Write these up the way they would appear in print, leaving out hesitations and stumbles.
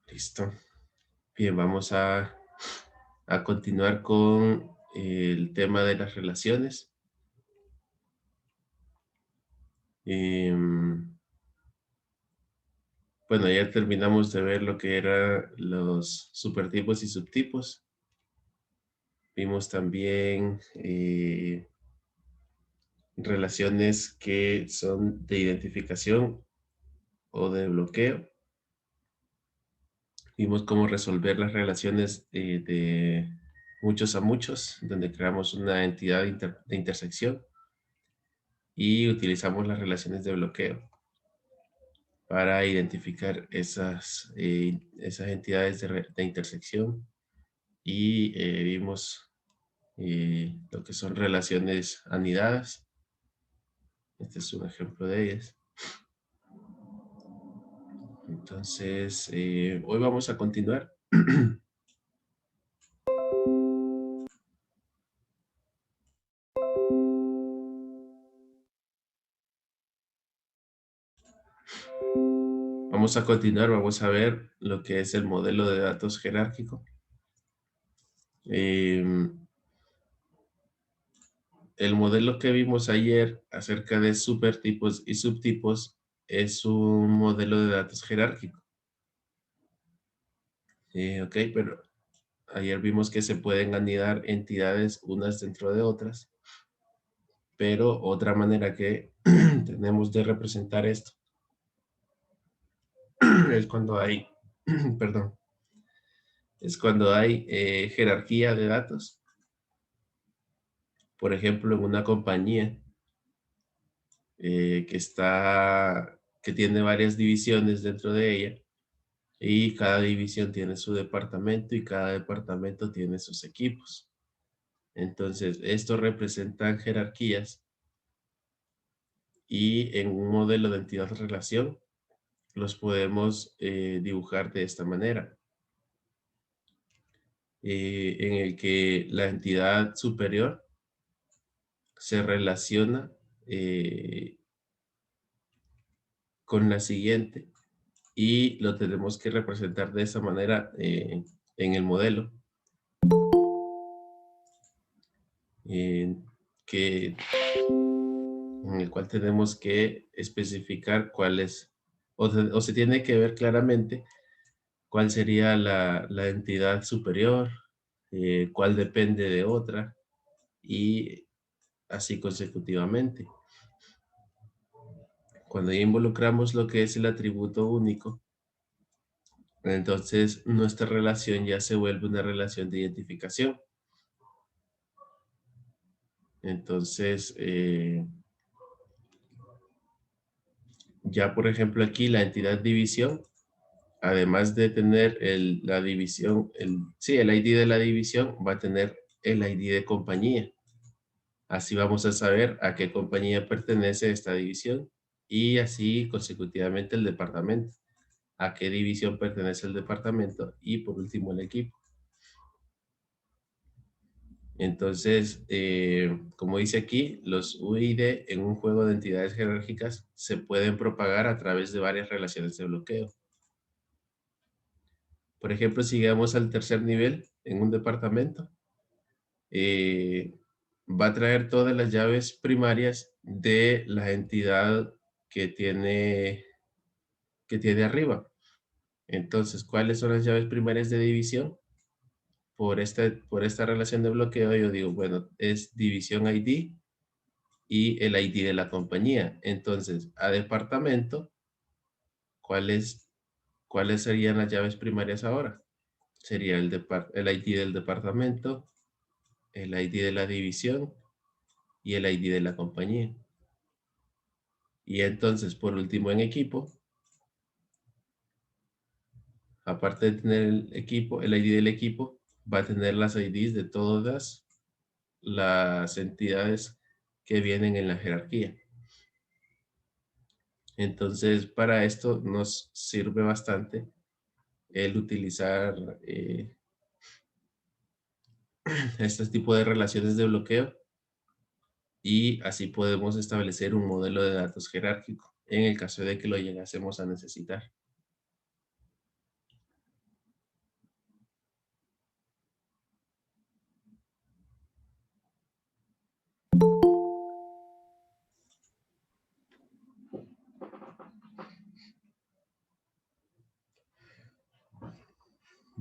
Listo. Bien, vamos a continuar con el tema de las relaciones. Em, bueno, ya terminamos de ver lo que eran los supertipos y subtipos. Vimos también relaciones que son de identificación o de bloqueo. Vimos cómo resolver las relaciones de muchos a muchos, donde creamos una entidad de intersección y utilizamos las relaciones de bloqueo para identificar esas entidades de intersección y vimos lo que son relaciones anidadas. Este es un ejemplo de ellas. Entonces, hoy vamos a continuar. Vamos a continuar, vamos a ver lo que es el modelo de datos jerárquico. El modelo que vimos ayer acerca de supertipos y subtipos es un modelo de datos jerárquico. Ok, pero ayer vimos que se pueden anidar entidades unas dentro de otras, pero otra manera que tenemos de representar esto es cuando hay, perdón, es cuando hay jerarquía de datos. Por ejemplo, en una compañía que tiene varias divisiones dentro de ella y cada división tiene su departamento y cada departamento tiene sus equipos. Entonces, esto representan jerarquías y en un modelo de entidad-relación los podemos dibujar de esta manera, en el que la entidad superior se relaciona eh, con la siguiente y lo tenemos que representar de esa manera en el modelo, eh, que, en el cual tenemos que especificar cuál es, o se tiene que ver claramente cuál sería la entidad superior, cuál depende de otra y así consecutivamente. Cuando ya involucramos lo que es el atributo único, entonces nuestra relación ya se vuelve una relación de identificación. Entonces, ya por ejemplo aquí la entidad división, además de tener la división, el ID de la división, va a tener el ID de compañía. Así vamos a saber a qué compañía pertenece esta división y así consecutivamente el departamento, a qué división pertenece el departamento y por último el equipo. Entonces, como dice aquí, los UID en un juego de entidades jerárquicas se pueden propagar a través de varias relaciones de bloqueo. Por ejemplo, si llegamos al tercer nivel en un departamento, va a traer todas las llaves primarias de la entidad que tiene arriba. Entonces, ¿cuáles son las llaves primarias de división? Por esta relación de bloqueo, yo digo, bueno, es división ID y el ID de la compañía. Entonces, a departamento, ¿cuáles, ¿cuáles serían las llaves primarias ahora? Sería el ID del departamento, el ID de la división y el ID de la compañía. Y entonces, por último, en equipo, aparte de tener el ID del equipo, va a tener las IDs de todas las entidades que vienen en la jerarquía. Entonces, para esto nos sirve bastante el utilizar este tipo de relaciones de bloqueo y así podemos establecer un modelo de datos jerárquico en el caso de que lo llegásemos a necesitar.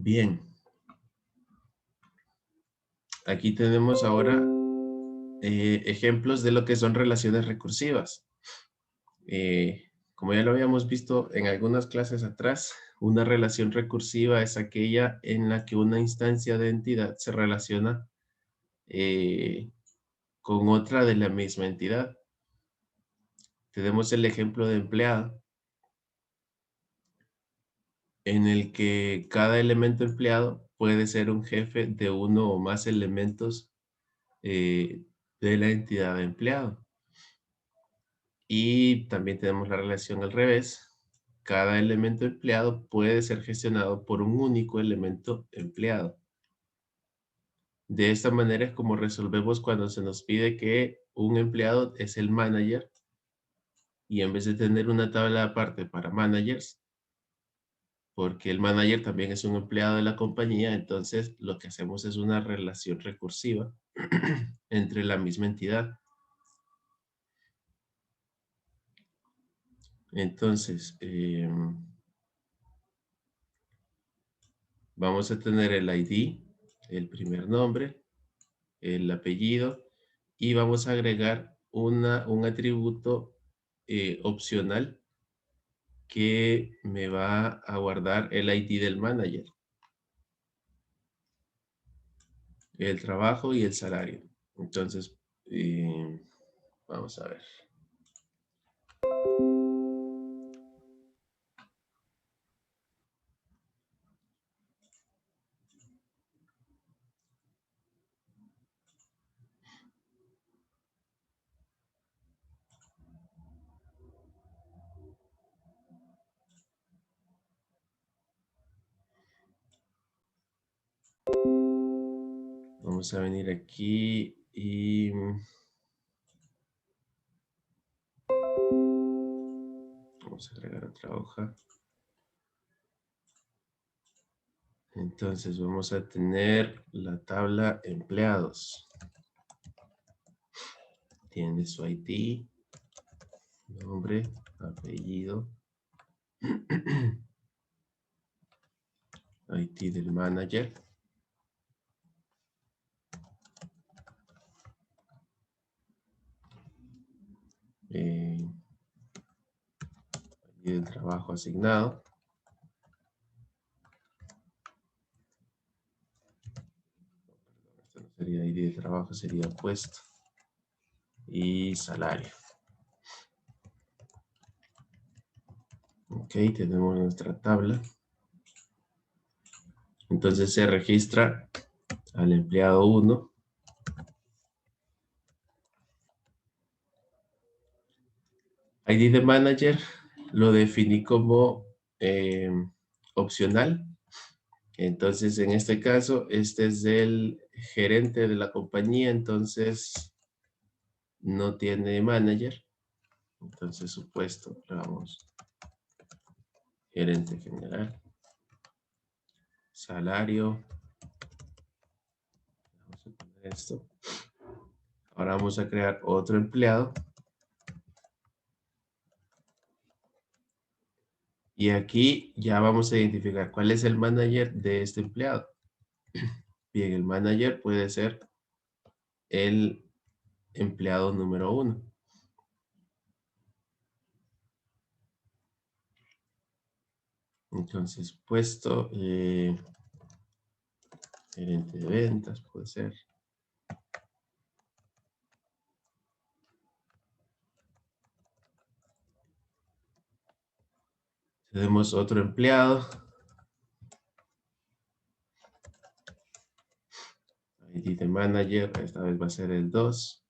Bien. Aquí tenemos ahora ejemplos de lo que son relaciones recursivas. Como ya lo habíamos visto en algunas clases atrás, una relación recursiva es aquella en la que una instancia de entidad se relaciona con otra de la misma entidad. Tenemos el ejemplo de empleado, en el que cada elemento empleado puede ser un jefe de uno o más elementos de la entidad de empleado. Y también tenemos la relación al revés. Cada elemento empleado puede ser gestionado por un único elemento empleado. De esta manera es como resolvemos cuando se nos pide que un empleado es el manager y en vez de tener una tabla aparte para managers, porque el manager también es un empleado de la compañía, entonces lo que hacemos es una relación recursiva entre la misma entidad. Entonces, vamos a tener el ID, el primer nombre, el apellido, y vamos a agregar un atributo opcional que me va a guardar el ID del manager, el trabajo y el salario. Entonces, vamos a ver. Vamos a venir aquí y vamos a agregar otra hoja. Entonces vamos a tener la tabla empleados. Tiene su ID, nombre, apellido, ID del manager. ID del trabajo asignado. Esto no sería ID de trabajo, sería puesto. Y salario. Ok, tenemos nuestra tabla. Entonces se registra al empleado 1. ID de manager lo definí como opcional. Entonces, en este caso, este es el gerente de la compañía, entonces no tiene manager. Entonces, su puesto, le damos gerente general. Salario. Vamos a poner esto. Ahora vamos a crear otro empleado. Y aquí ya vamos a identificar cuál es el manager de este empleado. Bien, el manager puede ser el empleado número 1. Entonces, puesto gerente de ventas puede ser. Tenemos otro empleado. ID de manager, esta vez va a ser el 2.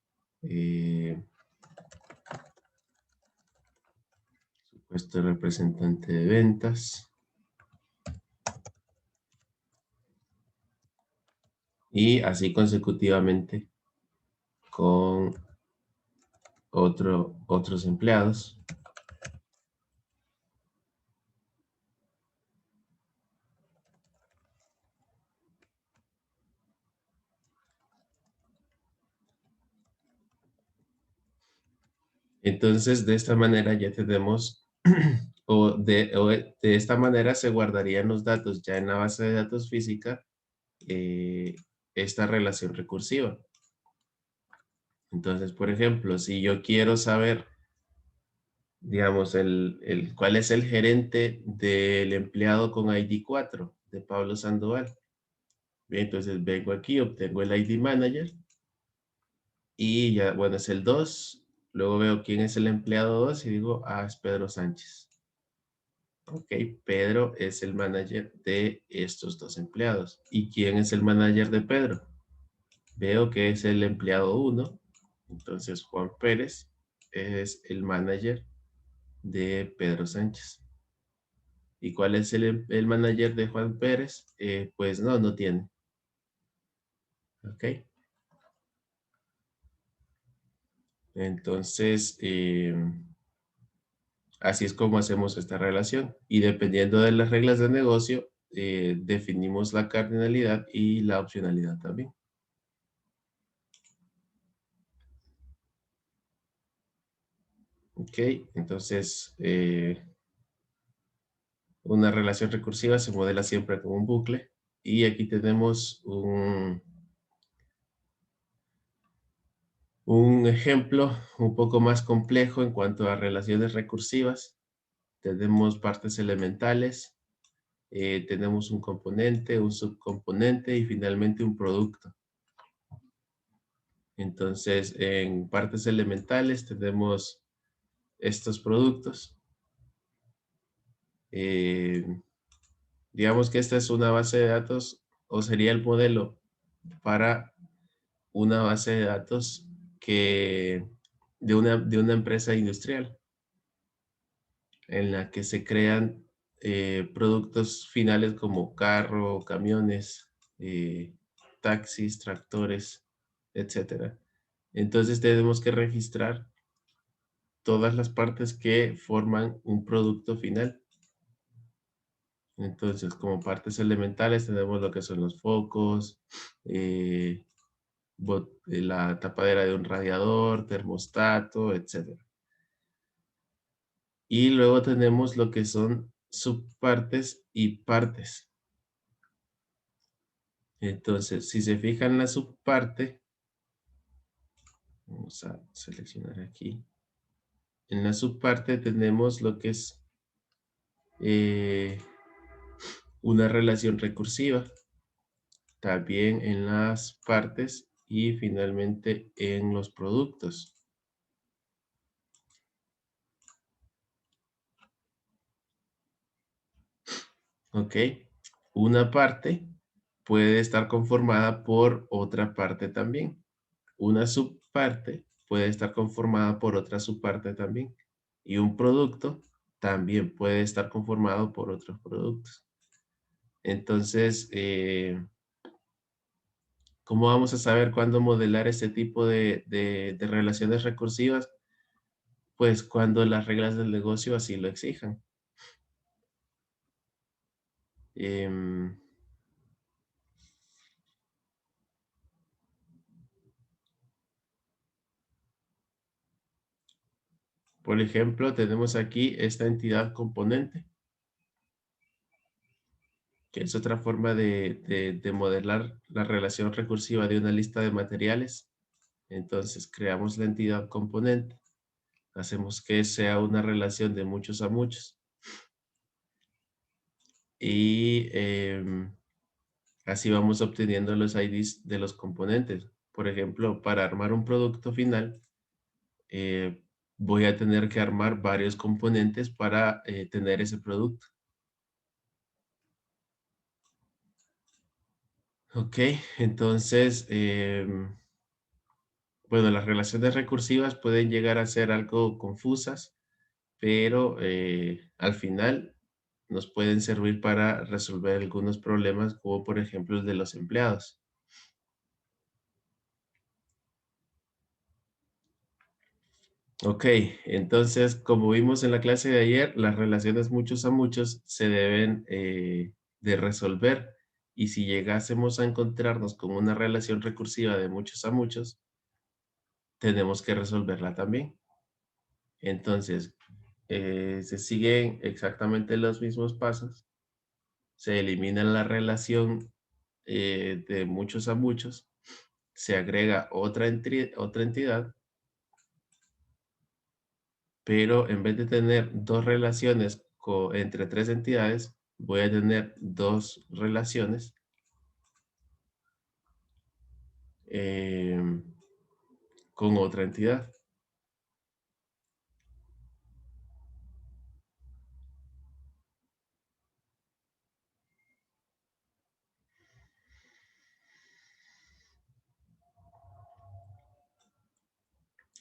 Supuesto representante de ventas. Y así consecutivamente con otros empleados. Entonces, de esta manera ya tenemos o de esta manera se guardarían los datos ya en la base de datos física, eh, esta relación recursiva. Entonces, por ejemplo, si yo quiero saber, digamos, cuál es el gerente del empleado con ID 4 de Pablo Sandoval. Bien, entonces vengo aquí, obtengo el ID Manager y ya, bueno, es el 2. Luego veo quién es el empleado 2 y digo, ah, es Pedro Sánchez. Ok, Pedro es el manager de estos dos empleados. ¿Y quién es el manager de Pedro? Veo que es el empleado 1. Entonces Juan Pérez es el manager de Pedro Sánchez. ¿Y cuál es el manager de Juan Pérez? Pues no tiene. Ok. Entonces, así es como hacemos esta relación. Y dependiendo de las reglas de negocio, definimos la cardinalidad y la opcionalidad también. Ok, entonces una relación recursiva se modela siempre como un bucle. Y aquí tenemos un ejemplo un poco más complejo en cuanto a relaciones recursivas. Tenemos partes elementales, tenemos un componente, un subcomponente y finalmente un producto. Entonces, en partes elementales tenemos estos productos. Eh, digamos que esta es una base de datos o sería el modelo para una base de datos de una empresa industrial en la que se crean productos finales como carro, camiones, taxis, tractores, etcétera. Entonces tenemos que registrar todas las partes que forman un producto final. Entonces, como partes elementales tenemos lo que son los focos, eh, la tapadera de un radiador, termostato, etcétera. Y luego tenemos lo que son subpartes y partes. Entonces, si se fijan en la subparte, vamos a seleccionar aquí. En la subparte tenemos lo que es una relación recursiva, también en las partes y finalmente en los productos. ¿Ok? Una parte puede estar conformada por otra parte también. Una subparte puede estar conformada por otra subparte también. Y un producto también puede estar conformado por otros productos. Entonces, ¿cómo vamos a saber cuándo modelar este tipo de relaciones recursivas? Pues cuando las reglas del negocio así lo exijan. Em, por ejemplo, tenemos aquí esta entidad componente, que es otra forma de modelar la relación recursiva de una lista de materiales. Entonces, creamos la entidad componente, hacemos que sea una relación de muchos a muchos y así vamos obteniendo los IDs de los componentes. Por ejemplo, para armar un producto final, eh, voy a tener que armar varios componentes para tener ese producto. Ok, entonces, bueno, las relaciones recursivas pueden llegar a ser algo confusas, pero al final nos pueden servir para resolver algunos problemas, como por ejemplo el de los empleados. Ok, entonces, como vimos en la clase de ayer, las relaciones muchos a muchos se deben de resolver. Y si llegásemos a encontrarnos con una relación recursiva de muchos a muchos, tenemos que resolverla también. Entonces, se siguen exactamente los mismos pasos. Se elimina la relación de muchos a muchos. Se agrega otra entidad, pero en vez de tener dos relaciones entre tres entidades, voy a tener dos relaciones em, con otra entidad.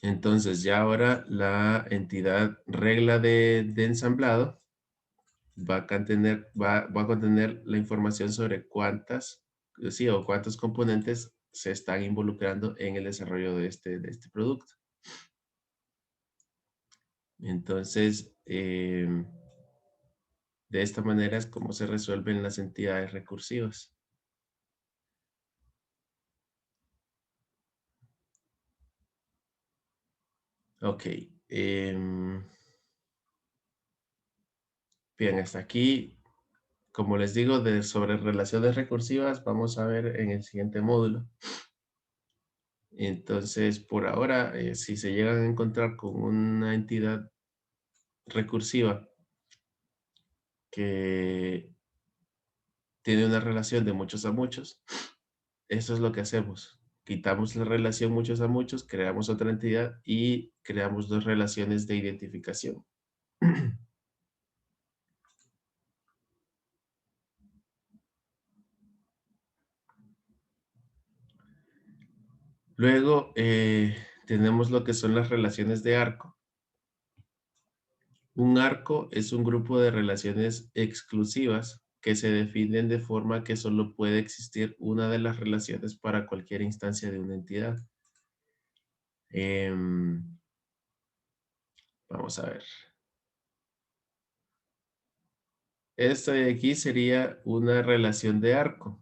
Entonces ya ahora la entidad regla de ensamblado va a contener la información sobre sí, o cuántos componentes se están involucrando en el desarrollo de este producto. Entonces, de esta manera es como se resuelven las entidades recursivas. Ok. Bien, hasta aquí, como les digo, sobre relaciones recursivas, vamos a ver en el siguiente módulo. Entonces, por ahora, si se llegan a encontrar con una entidad recursiva que tiene una relación de muchos a muchos, eso es lo que hacemos. Quitamos la relación muchos a muchos, creamos otra entidad y creamos dos relaciones de identificación. Luego tenemos lo que son las relaciones de arco. Un arco es un grupo de relaciones exclusivas que se definen de forma que solo puede existir una de las relaciones para cualquier instancia de una entidad. Em, vamos a ver. Esta de aquí sería una relación de arco.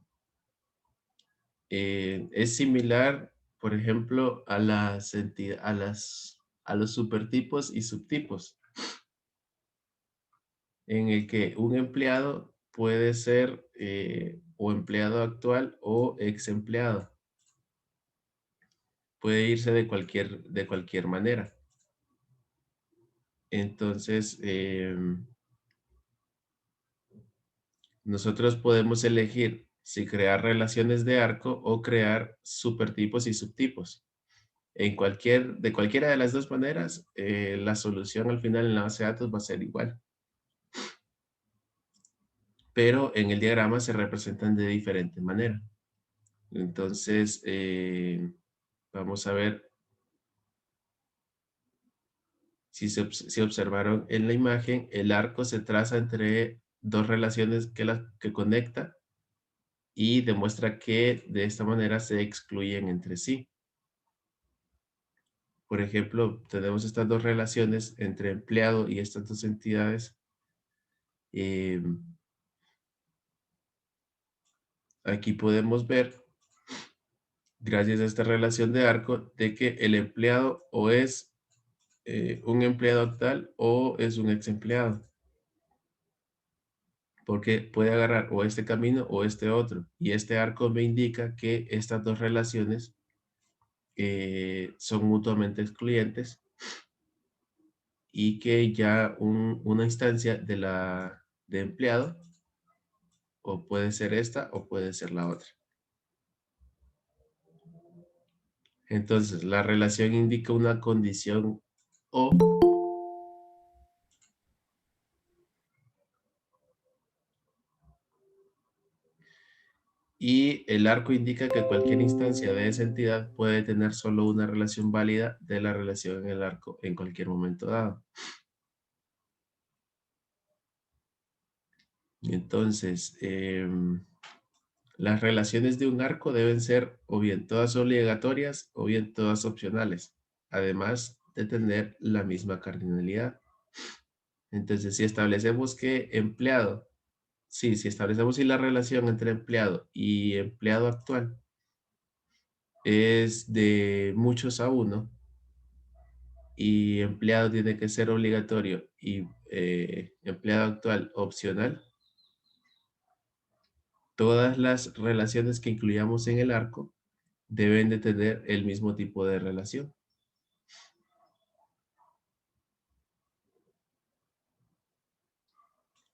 Es similar, por ejemplo, a los supertipos y subtipos, en el que un empleado puede ser o empleado actual o ex empleado. Puede irse de cualquier manera. Entonces, nosotros podemos elegir si crear relaciones de arco o crear supertipos y subtipos. De cualquiera de las dos maneras, la solución al final en la base de datos va a ser igual. Pero en el diagrama se representan de diferente manera. Entonces, vamos a ver si observaron en la imagen, el arco se traza entre dos relaciones que conecta y demuestra que de esta manera se excluyen entre sí. Por ejemplo, tenemos estas dos relaciones entre empleado y estas dos entidades. Eh, Aquí podemos ver, gracias a esta relación de arco, de que el empleado o es un empleado actual o es un ex empleado. Porque puede agarrar o este camino o este otro. Y este arco me indica que estas dos relaciones son mutuamente excluyentes y que ya una instancia de empleado o puede ser esta o puede ser la otra. Entonces, la relación indica una condición o y el arco indica que cualquier instancia de esa entidad puede tener solo una relación válida de la relación en el arco en cualquier momento dado. Entonces, las relaciones de un arco deben ser o bien todas obligatorias o bien todas opcionales, además de tener la misma cardinalidad. Entonces, si establecemos que empleado, sí, si establecemos si la relación entre empleado y empleado actual es de muchos a uno, y empleado tiene que ser obligatorio y empleado actual opcional, todas las relaciones que incluyamos en el arco deben de tener el mismo tipo de relación.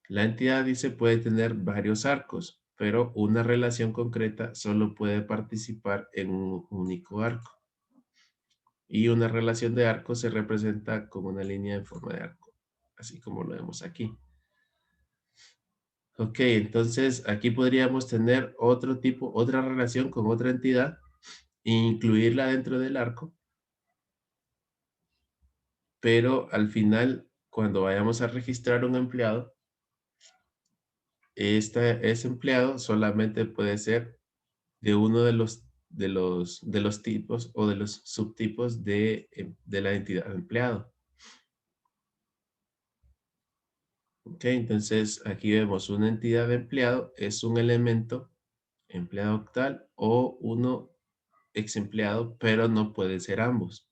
La entidad dice puede tener varios arcos, pero una relación concreta solo puede participar en un único arco. Y una relación de arco se representa con una línea en forma de arco, así como lo vemos aquí. Ok, entonces aquí podríamos tener otro tipo, otra relación con otra entidad e incluirla dentro del arco, pero al final, cuando vayamos a registrar un empleado, ese empleado solamente puede ser de uno de los tipos o de los subtipos de la entidad empleado. Ok, entonces aquí vemos una entidad de empleado, es un elemento empleado octal o uno ex empleado, pero no puede ser ambos.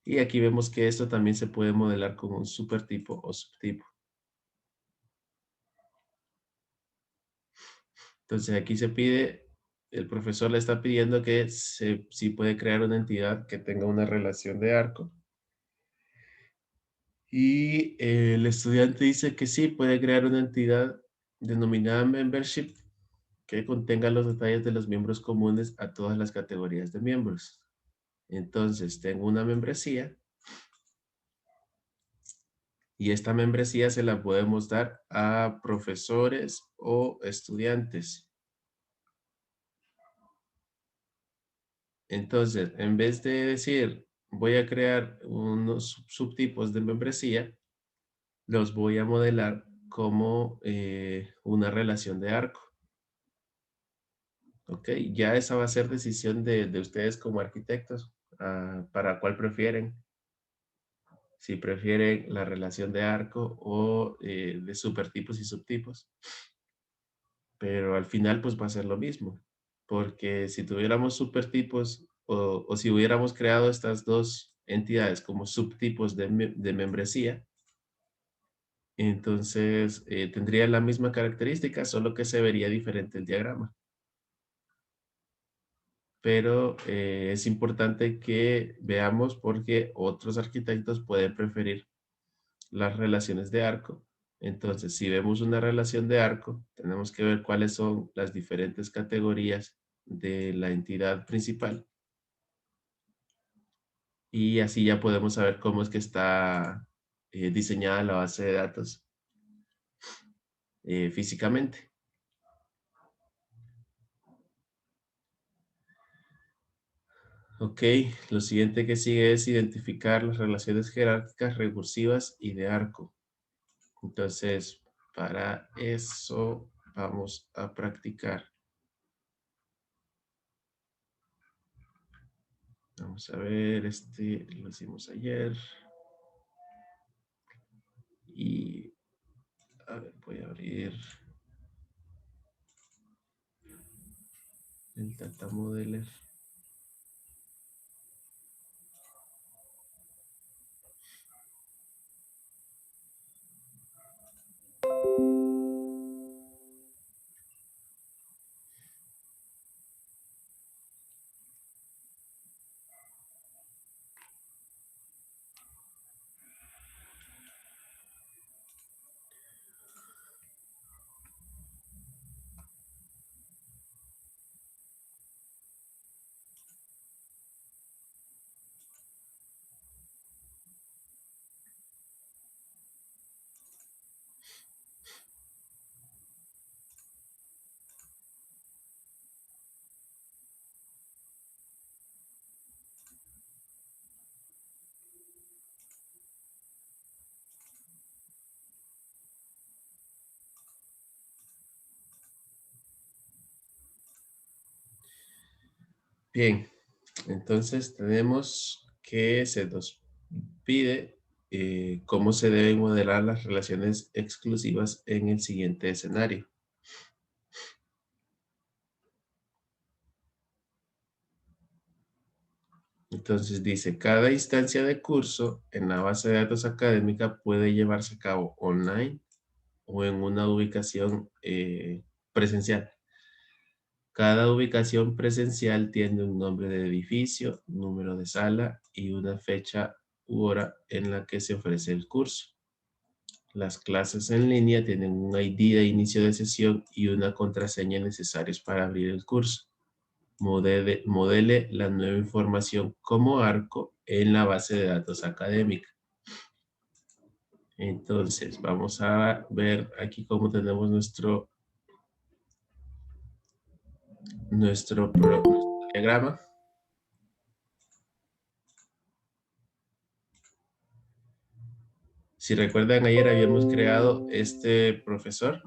Y aquí vemos que esto también se puede modelar como un supertipo o subtipo. Entonces aquí se pide, el profesor le está pidiendo que si puede crear una entidad que tenga una relación de arco. Y el estudiante dice que sí, puede crear una entidad denominada membership que contenga los detalles de los miembros comunes a todas las categorías de miembros. Entonces, tengo una membresía y esta membresía se la podemos dar a profesores o estudiantes. Entonces, en vez de decir, voy a crear unos subtipos de membresía, los voy a modelar como una relación de arco. Ok, ya esa va a ser decisión de ustedes como arquitectos, para cuál prefieren. Si prefieren la relación de arco o de supertipos y subtipos. Pero al final pues va a ser lo mismo, porque si tuviéramos supertipos o si hubiéramos creado estas dos entidades como subtipos de membresía, entonces tendría la misma característica, solo que se vería diferente el diagrama. Pero es importante que veamos porque otros arquitectos pueden preferir las relaciones de arco. Entonces, si vemos una relación de arco, tenemos que ver cuáles son las diferentes categorías de la entidad principal. Y así ya podemos saber cómo es que está diseñada la base de datos físicamente. Ok, lo siguiente que sigue es identificar las relaciones jerárquicas recursivas y de arco. Entonces, para eso vamos a practicar. Vamos a ver, este lo hicimos ayer. Y a ver, voy a abrir el Data Modeler. Bien, entonces tenemos que se nos pide cómo se deben modelar las relaciones exclusivas en el siguiente escenario. Entonces dice, cada instancia de curso en la base de datos académica puede llevarse a cabo online o en una ubicación presencial. Cada ubicación presencial tiene un nombre de edificio, número de sala y una fecha u hora en la que se ofrece el curso. Las clases en línea tienen un ID de inicio de sesión y una contraseña necesarios para abrir el curso. Modele la nueva información como arco en la base de datos académica. Entonces, vamos a ver aquí cómo tenemos nuestro diagrama. Si recuerdan, ayer habíamos creado este profesor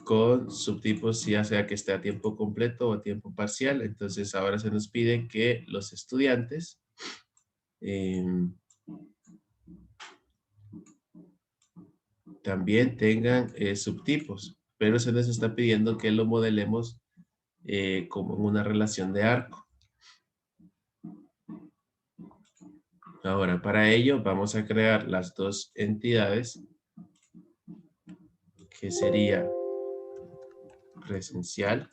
con subtipos, ya sea que esté a tiempo completo o a tiempo parcial. Entonces, ahora se nos pide que los estudiantes también tengan subtipos, pero se nos está pidiendo que lo modelemos como en una relación de arco. Ahora, para ello vamos a crear las dos entidades, que sería presencial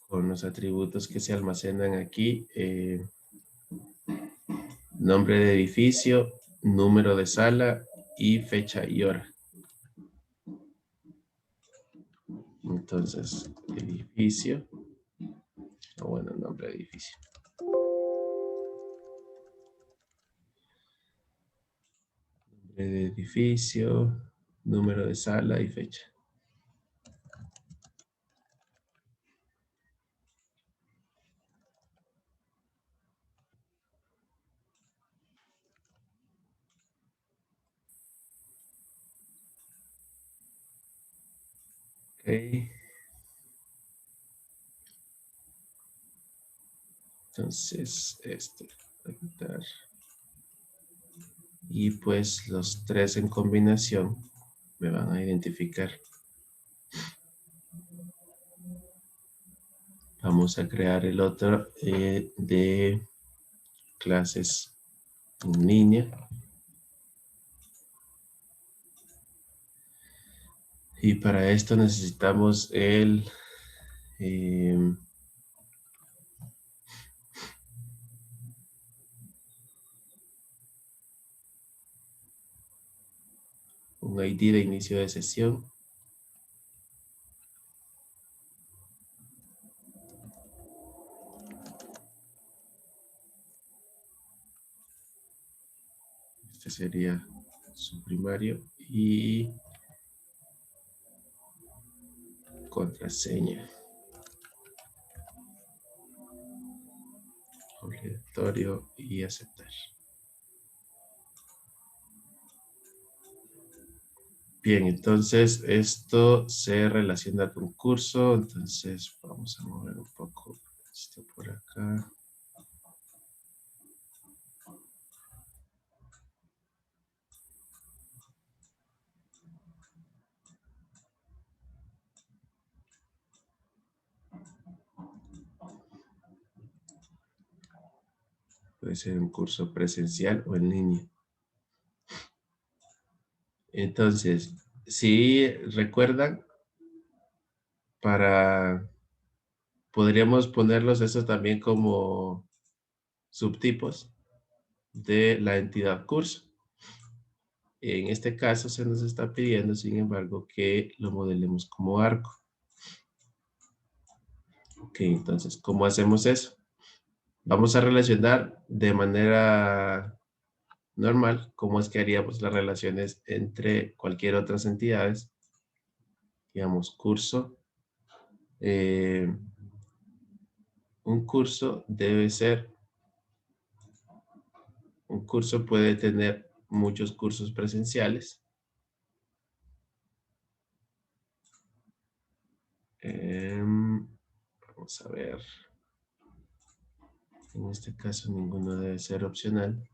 con los atributos que se almacenan aquí, nombre de edificio, número de sala y fecha y hora. Entonces, edificio, bueno, nombre de edificio. Nombre de edificio, número de sala y fecha. Ok. Entonces, voy a quitar. Y pues los tres en combinación me van a identificar. Vamos a crear el otro de clases en línea. Y para esto necesitamos un ID de inicio de sesión. Este sería su primario y contraseña. Obligatorio y aceptar. Bien, entonces esto se relaciona con curso, entonces vamos a mover un poco esto por acá. Puede ser un curso presencial o en línea. Entonces, si recuerdan, podríamos ponerlos eso también como subtipos de la entidad curso. En este caso se nos está pidiendo, sin embargo, que lo modelemos como arco. Ok, entonces, ¿cómo hacemos eso? Vamos a relacionar de manera normal cómo es que haríamos las relaciones entre cualquier otras entidades. Digamos, curso. Un curso debe ser, un curso puede tener muchos cursos presenciales. Vamos a ver. En este caso ninguno debe ser opcional.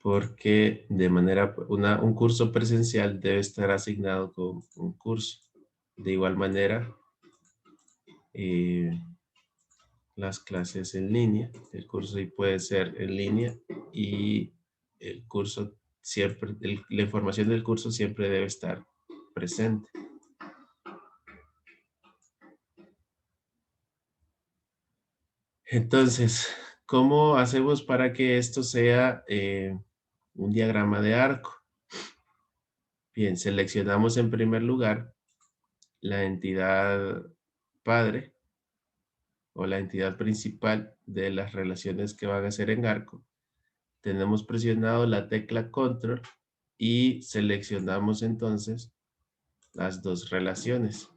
porque de manera, un curso presencial debe estar asignado con un curso. De igual manera, las clases en línea, el curso sí puede ser en línea y el curso siempre, la información del curso siempre debe estar presente. Entonces, ¿cómo hacemos para que esto sea un diagrama de arco? Bien, seleccionamos en primer lugar la entidad padre o la entidad principal de las relaciones que van a ser en arco. Tenemos presionado la tecla control y seleccionamos entonces las dos relaciones.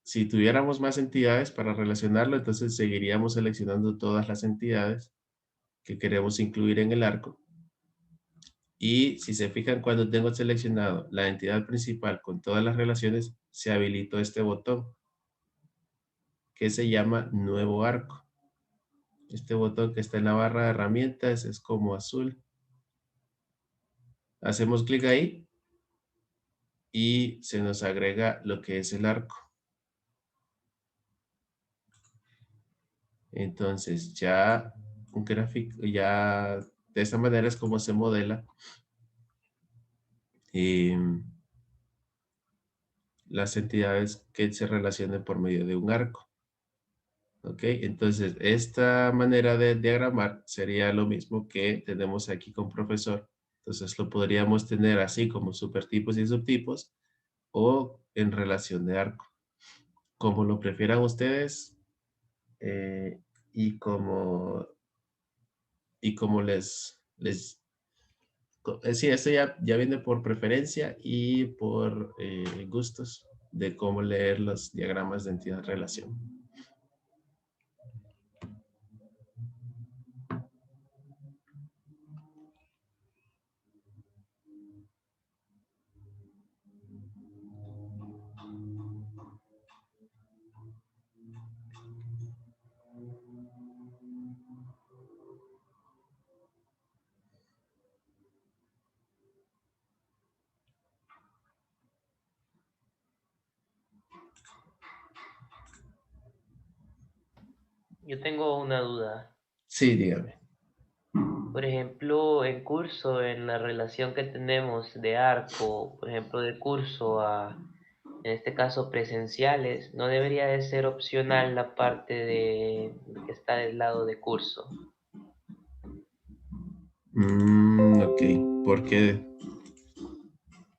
Si tuviéramos más entidades para relacionarlo, entonces seguiríamos seleccionando todas las entidades que queremos incluir en el arco. Y si se fijan, cuando tengo seleccionado la entidad principal con todas las relaciones, se habilitó este botón que se llama Nuevo Arco. Este botón que está en la barra de herramientas es como azul. Hacemos clic ahí y se nos agrega lo que es el arco. Entonces ya un gráfico, ya de esta manera es como se modela las entidades que se relacionen por medio de un arco. ¿Ok? Entonces, esta manera de diagramar sería lo mismo que tenemos aquí con profesor. Entonces, lo podríamos tener así como supertipos y subtipos o en relación de arco. Como lo prefieran ustedes eh, y como, sí, esto ya viene por preferencia y por gustos de cómo leer los diagramas de entidad-relación. Yo tengo una duda. Sí, dígame. Por ejemplo, en curso, en la relación que tenemos de arco, por ejemplo, de curso a, en este caso, presenciales, ¿no debería de ser opcional la parte de que está del lado de curso? Ok, ¿por qué?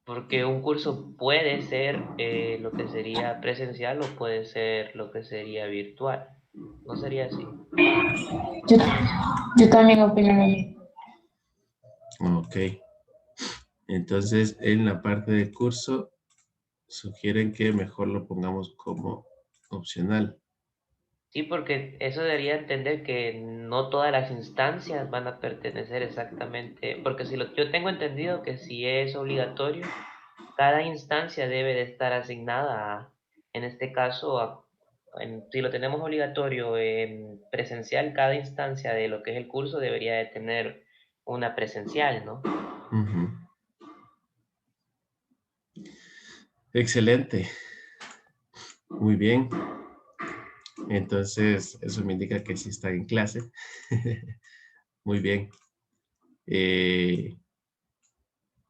Porque un curso puede ser lo que sería presencial o puede ser lo que sería virtual. ¿No sería así? Yo, yo también opino lo mismo. Ok, entonces en la parte de curso sugieren que mejor lo pongamos como opcional. Sí, porque eso debería entender que no todas las instancias van a pertenecer exactamente, porque si yo tengo entendido que si es obligatorio, cada instancia debe de estar asignada, en este caso, si lo tenemos obligatorio en presencial, cada instancia de lo que es el curso debería de tener una presencial, ¿no? Ujú. Excelente, muy bien. Entonces eso me indica que sí está en clase. Muy bien. Eh,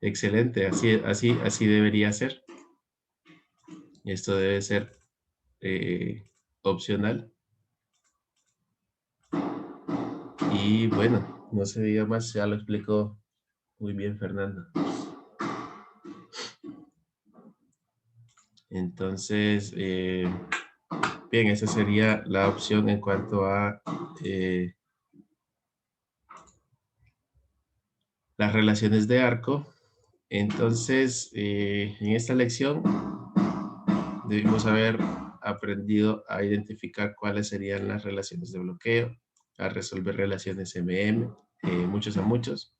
Excelente, así debería ser. Esto debe ser opcional. Y bueno, no se diga más, ya lo explicó muy bien Fernando. Entonces, bien, esa sería la opción en cuanto a las relaciones de arco. Entonces, en esta lección debimos haber aprendido a identificar cuáles serían las relaciones de bloqueo, a resolver relaciones MM, muchos a muchos,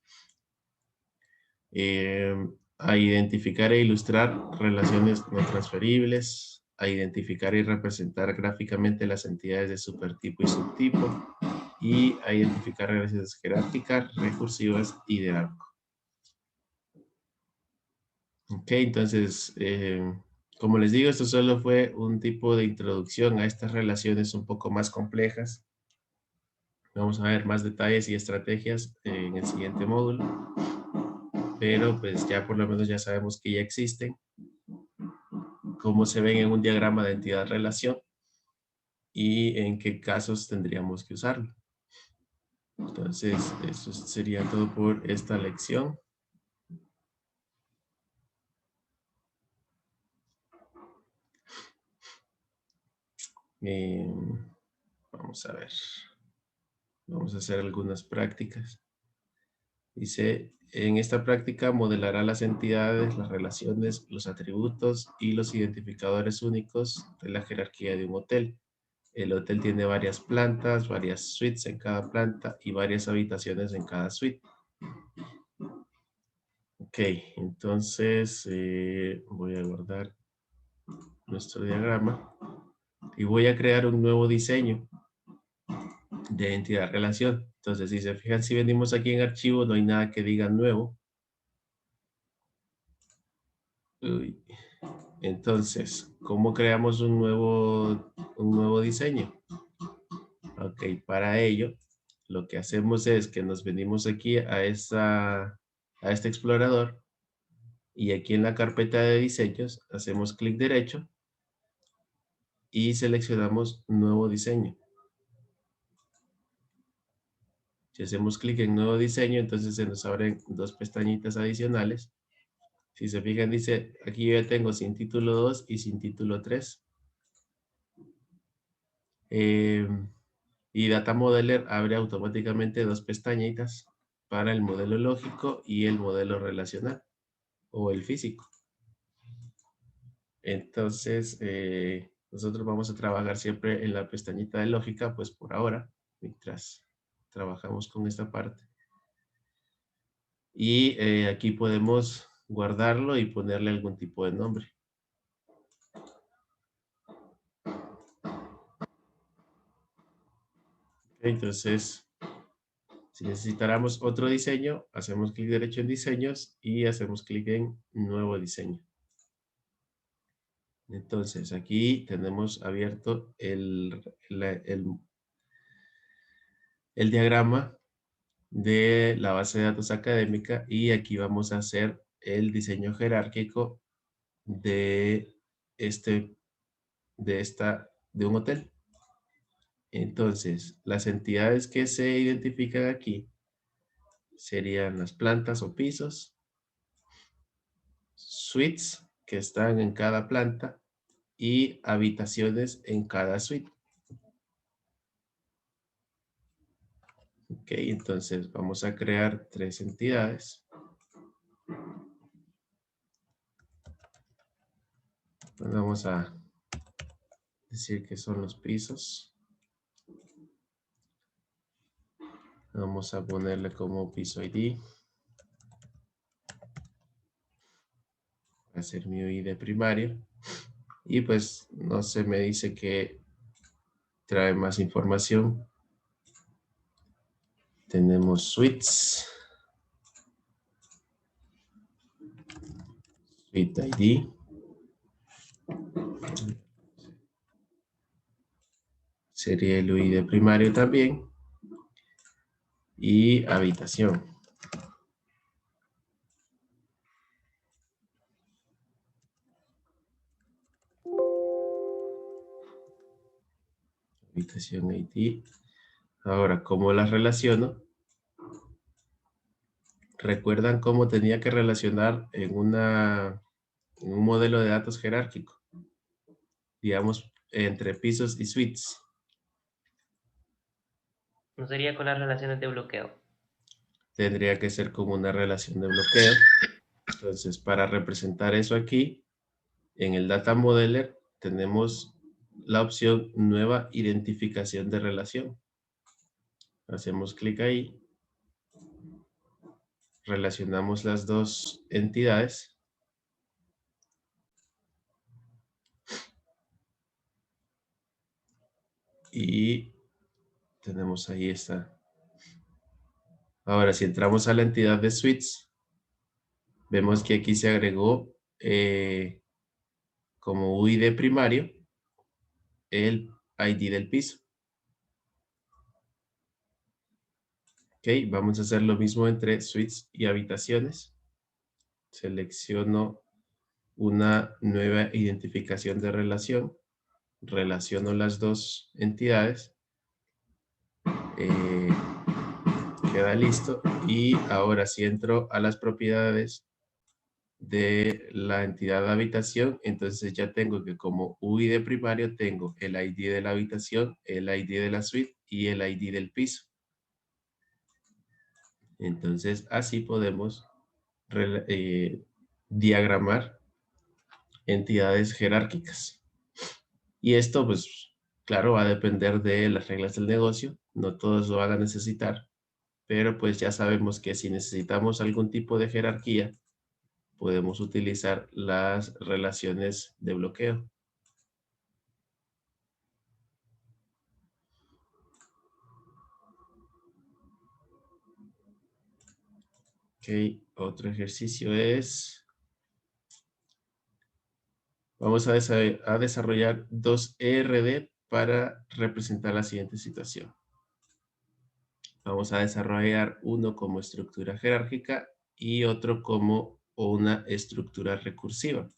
a identificar e ilustrar relaciones no transferibles, a identificar y representar gráficamente las entidades de supertipo y subtipo, y a identificar relaciones jerárquicas, recursivas y de arco. Ok, entonces, como les digo, esto solo fue un tipo de introducción a estas relaciones un poco más complejas. Vamos a ver más detalles y estrategias en el siguiente módulo, pero pues ya por lo menos ya sabemos que ya existen, cómo se ven en un diagrama de entidad-relación y en qué casos tendríamos que usarlo. Entonces, eso sería todo por esta lección. Vamos a ver. Vamos a hacer algunas prácticas. Dice, en esta práctica modelará las entidades, las relaciones, los atributos y los identificadores únicos de la jerarquía de un hotel. El hotel tiene varias plantas, varias suites en cada planta y varias habitaciones en cada suite. Ok, entonces voy a guardar nuestro diagrama y voy a crear un nuevo diseño de entidad-relación. Entonces, si se fijan, si venimos aquí en archivo, no hay nada que diga nuevo. Uy. Entonces, ¿cómo creamos un nuevo diseño? Ok, para ello, lo que hacemos es que nos venimos aquí a este explorador y aquí en la carpeta de diseños hacemos clic derecho y seleccionamos nuevo diseño. Si hacemos clic en nuevo diseño, entonces se nos abren dos pestañitas adicionales. Si se fijan, dice, aquí yo ya tengo sin título 2 y sin título 3. Y Data Modeler abre automáticamente dos pestañitas para el modelo lógico y el modelo relacional o el físico. Entonces, nosotros vamos a trabajar siempre en la pestañita de lógica, pues por ahora, mientras trabajamos con esta parte. Y aquí podemos guardarlo y ponerle algún tipo de nombre. Entonces, si necesitáramos otro diseño, hacemos clic derecho en diseños y hacemos clic en nuevo diseño. Entonces, aquí tenemos abierto el diagrama de la base de datos académica y aquí vamos a hacer el diseño jerárquico de un hotel. Entonces, las entidades que se identifican aquí serían las plantas o pisos, suites que están en cada planta y habitaciones en cada suite. Ok, entonces vamos a crear tres entidades. Vamos a decir que son los pisos. Vamos a ponerle como piso ID. Va a ser mi ID primario. Y pues no se me dice que trae más información. Tenemos suites. Suite ID. Sería el ID primario también. Y habitación. Habitación ID. Ahora, ¿cómo las relaciono? ¿Recuerdan cómo tenía que relacionar en un modelo de datos jerárquico? Digamos, entre pisos y suites. No sería con las relaciones de bloqueo. Tendría que ser como una relación de bloqueo. Entonces, para representar eso aquí, en el Data Modeler tenemos la opción Nueva Identificación de Relación. Hacemos clic ahí. Relacionamos las dos entidades. Y tenemos ahí esta. Ahora, si entramos a la entidad de suites, vemos que aquí se agregó como UID primario el ID del piso. Ok, vamos a hacer lo mismo entre suites y habitaciones. Selecciono una nueva identificación de relación. Relaciono las dos entidades. Queda listo. Y ahora si entro a las propiedades de la entidad de habitación, entonces ya tengo que como UID primario tengo el ID de la habitación, el ID de la suite y el ID del piso. Entonces así podemos diagramar entidades jerárquicas. Y esto pues claro va a depender de las reglas del negocio, no todos lo van a necesitar, pero pues ya sabemos que si necesitamos algún tipo de jerarquía, podemos utilizar las relaciones de bloqueo. Ok, otro ejercicio es, vamos a desarrollar dos ERD para representar la siguiente situación. Vamos a desarrollar uno como estructura jerárquica y otro como una estructura recursiva.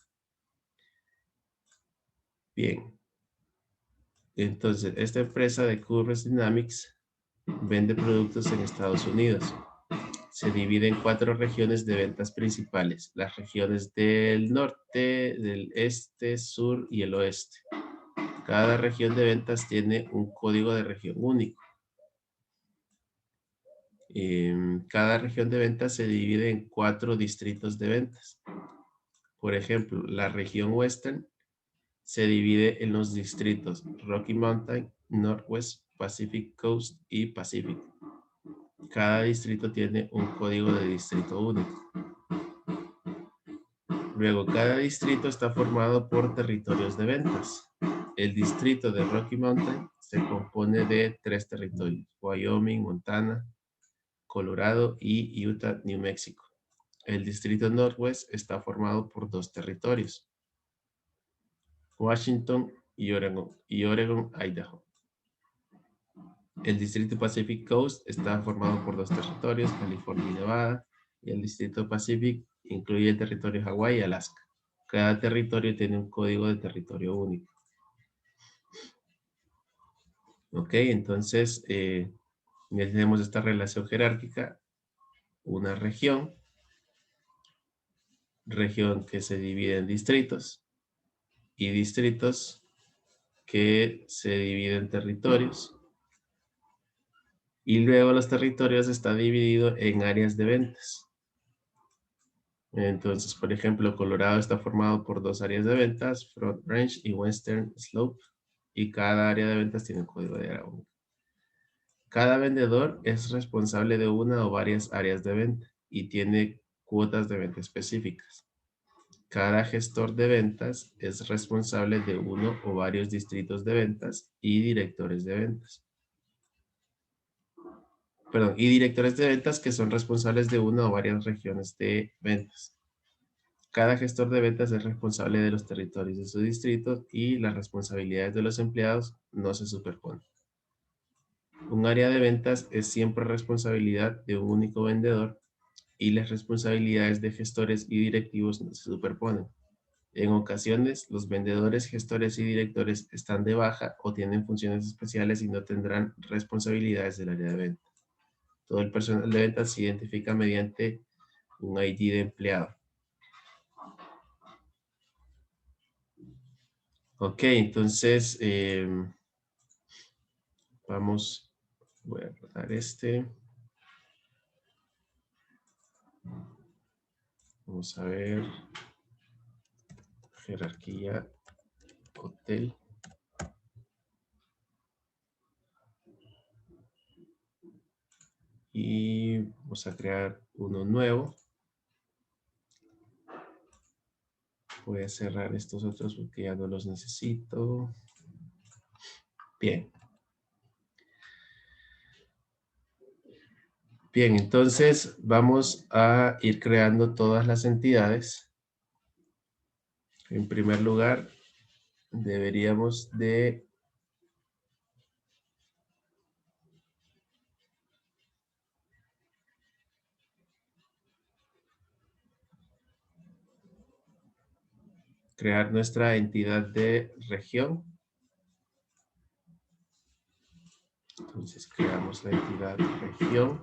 Bien, entonces esta empresa de Currents Dynamics vende productos en Estados Unidos. Se divide en 4 regiones de ventas principales, las regiones del norte, del este, sur y el oeste. Cada región de ventas tiene un código de región único. Cada región de ventas se divide en 4 distritos de ventas. Por ejemplo, la región Western se divide en los distritos Rocky Mountain, Northwest, Pacific Coast y Pacific. Cada distrito tiene un código de distrito único. Luego, cada distrito está formado por territorios de ventas. El distrito de Rocky Mountain se compone de 3 territorios: Wyoming, Montana, Colorado y Utah, New Mexico. El distrito Northwest está formado por 2 territorios: Washington y Oregon, Idaho. El distrito Pacific Coast está formado por 2 territorios: California y Nevada. Y el distrito Pacific incluye el territorio Hawái y Alaska. Cada territorio tiene un código de territorio único. Ok, entonces tenemos esta relación jerárquica. Una región que se divide en distritos y distritos que se dividen en territorios. Y luego los territorios están divididos en áreas de ventas. Entonces, por ejemplo, Colorado está formado por 2 áreas de ventas, Front Range y Western Slope, y cada área de ventas tiene un código de área único. Cada vendedor es responsable de una o varias áreas de venta y tiene cuotas de venta específicas. Cada gestor de ventas es responsable de uno o varios distritos de ventas y directores de ventas. Y directores de ventas que son responsables de una o varias regiones de ventas. Cada gestor de ventas es responsable de los territorios de su distrito y las responsabilidades de los empleados no se superponen. Un área de ventas es siempre responsabilidad de un único vendedor y las responsabilidades de gestores y directivos no se superponen. En ocasiones, los vendedores, gestores y directores están de baja o tienen funciones especiales y no tendrán responsabilidades del área de venta. Todo el personal de ventas se identifica mediante un ID de empleado. Ok, entonces voy a guardar este. Vamos a ver. Jerarquía, hotel. Y vamos a crear uno nuevo. Voy a cerrar estos otros porque ya no los necesito. Bien. Bien, entonces vamos a ir creando todas las entidades. En primer lugar, deberíamos de crear nuestra entidad de región. Entonces creamos la entidad región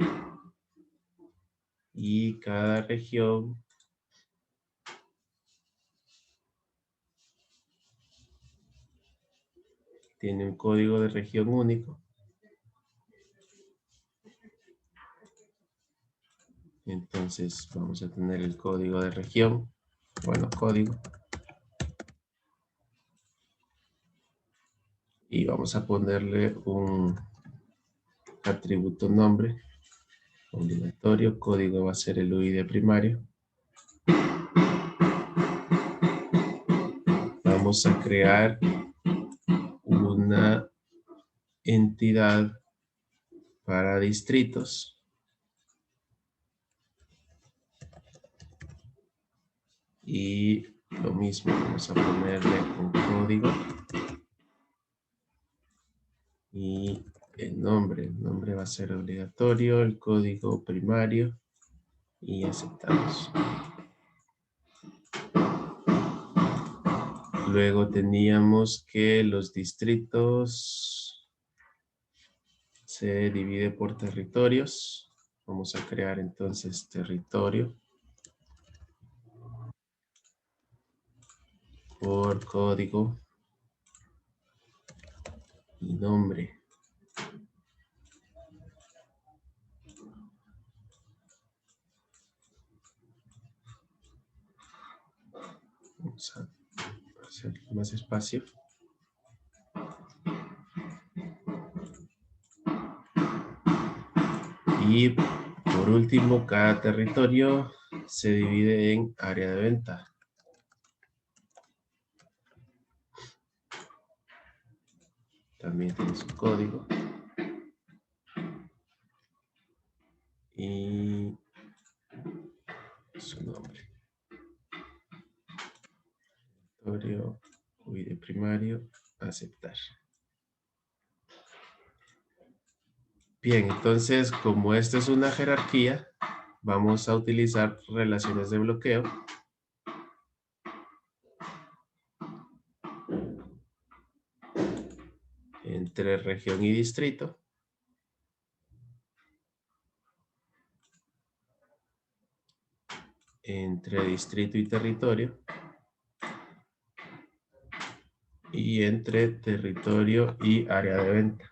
y cada región tiene un código de región único. Entonces vamos a tener el código de región, bueno, código. Y vamos a ponerle un atributo nombre obligatorio. Código va a ser el UID primario. Vamos a crear una entidad para distritos. Y lo mismo, vamos a ponerle un código. Y el nombre va a ser obligatorio, el código primario. Y aceptamos. Luego teníamos que los distritos se divide por territorios. Vamos a crear entonces territorio por código y nombre. Vamos a hacer más espacio. Y por último, cada territorio se divide en área de venta. También tiene su código. Y su nombre. Territorio, UID primario, aceptar. Bien, entonces, como esto es una jerarquía, vamos a utilizar relaciones de bloqueo. Entre región y distrito. Entre distrito y territorio. Y entre territorio y área de venta.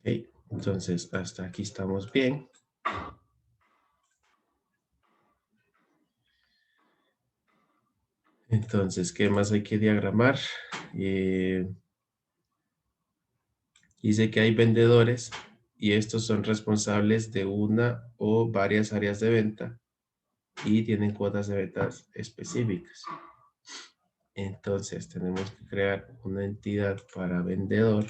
Ok, entonces hasta aquí estamos bien. Entonces, ¿qué más hay que diagramar? Dice que hay vendedores y estos son responsables de una o varias áreas de venta y tienen cuotas de ventas específicas. Entonces, tenemos que crear una entidad para vendedor.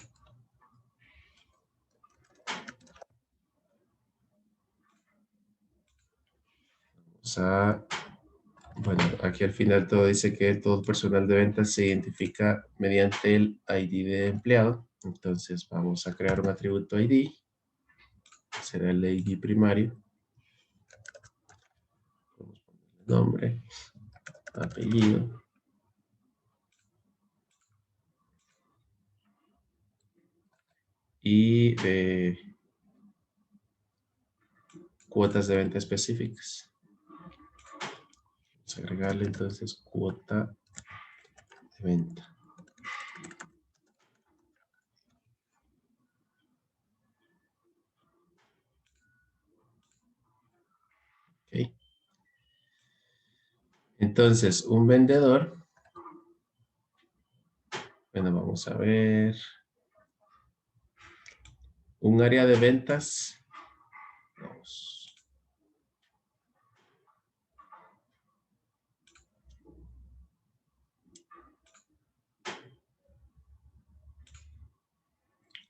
Bueno, aquí al final todo dice que todo personal de ventas se identifica mediante el ID de empleado. Entonces vamos a crear un atributo ID. Será el ID primario. Vamos a ponerle nombre, apellido. Y cuotas de venta específicas. Vamos a agregarle entonces cuota de venta. Okay. Entonces, un vendedor. Bueno, vamos a ver. Un área de ventas. Vamos.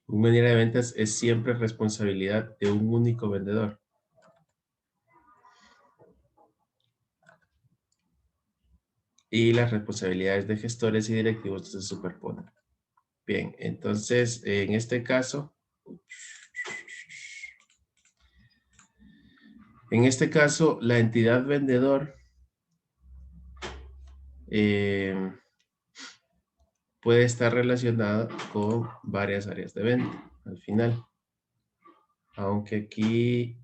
Un área de ventas es siempre responsabilidad de un único vendedor. Y las responsabilidades de gestores y directivos se superponen. Bien, entonces, en este caso, la entidad vendedor puede estar relacionada con varias áreas de venta al final. Aunque aquí,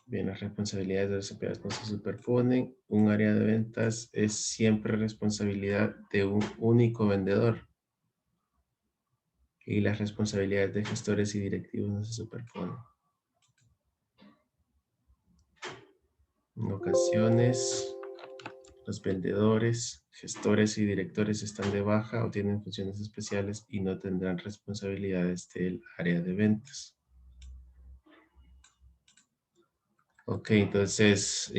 bien, las responsabilidades de los empleados no se superponen. Un área de ventas es siempre responsabilidad de un único vendedor. Y las responsabilidades de gestores y directivos no se superponen. En ocasiones, los vendedores, gestores y directores están de baja o tienen funciones especiales y no tendrán responsabilidades del área de ventas. Ok, entonces,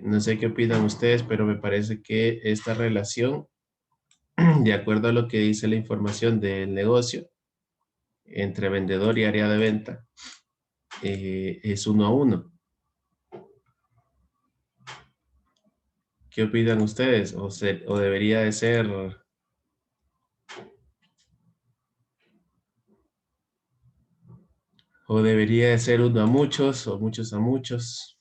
no sé qué opinan ustedes, pero me parece que esta relación, de acuerdo a lo que dice la información del negocio, entre vendedor y área de venta, es 1 a 1. ¿Qué opinan ustedes? ¿O debería de ser... ¿O debería de ser 1 a muchos o muchos a muchos?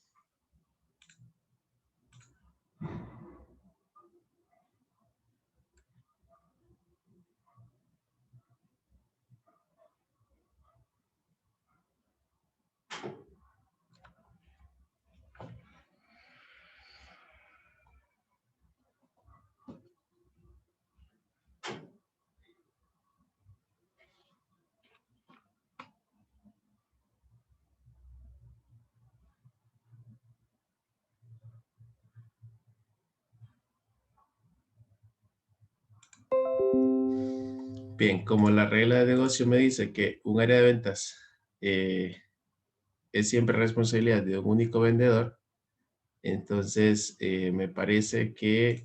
Bien, como la regla de negocio me dice que un área de ventas es siempre responsabilidad de un único vendedor, entonces me parece que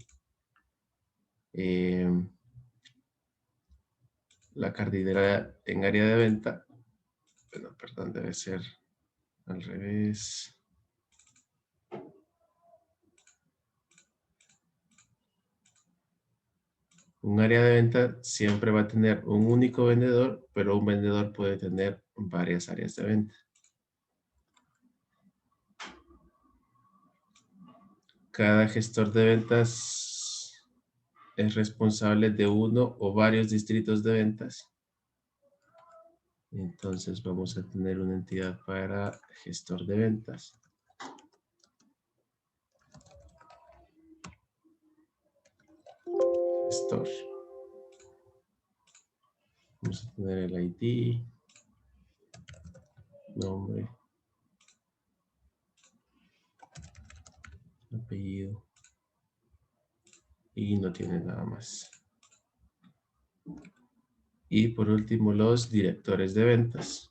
la cardinalidad en área de venta, bueno, perdón, debe ser al revés. Un área de venta siempre va a tener un único vendedor, pero un vendedor puede tener varias áreas de venta. Cada gestor de ventas es responsable de uno o varios distritos de ventas. Entonces vamos a tener una entidad para gestor de ventas. Gestor. Vamos a tener el ID, nombre, apellido y no tiene nada más. Y por último, los directores de ventas.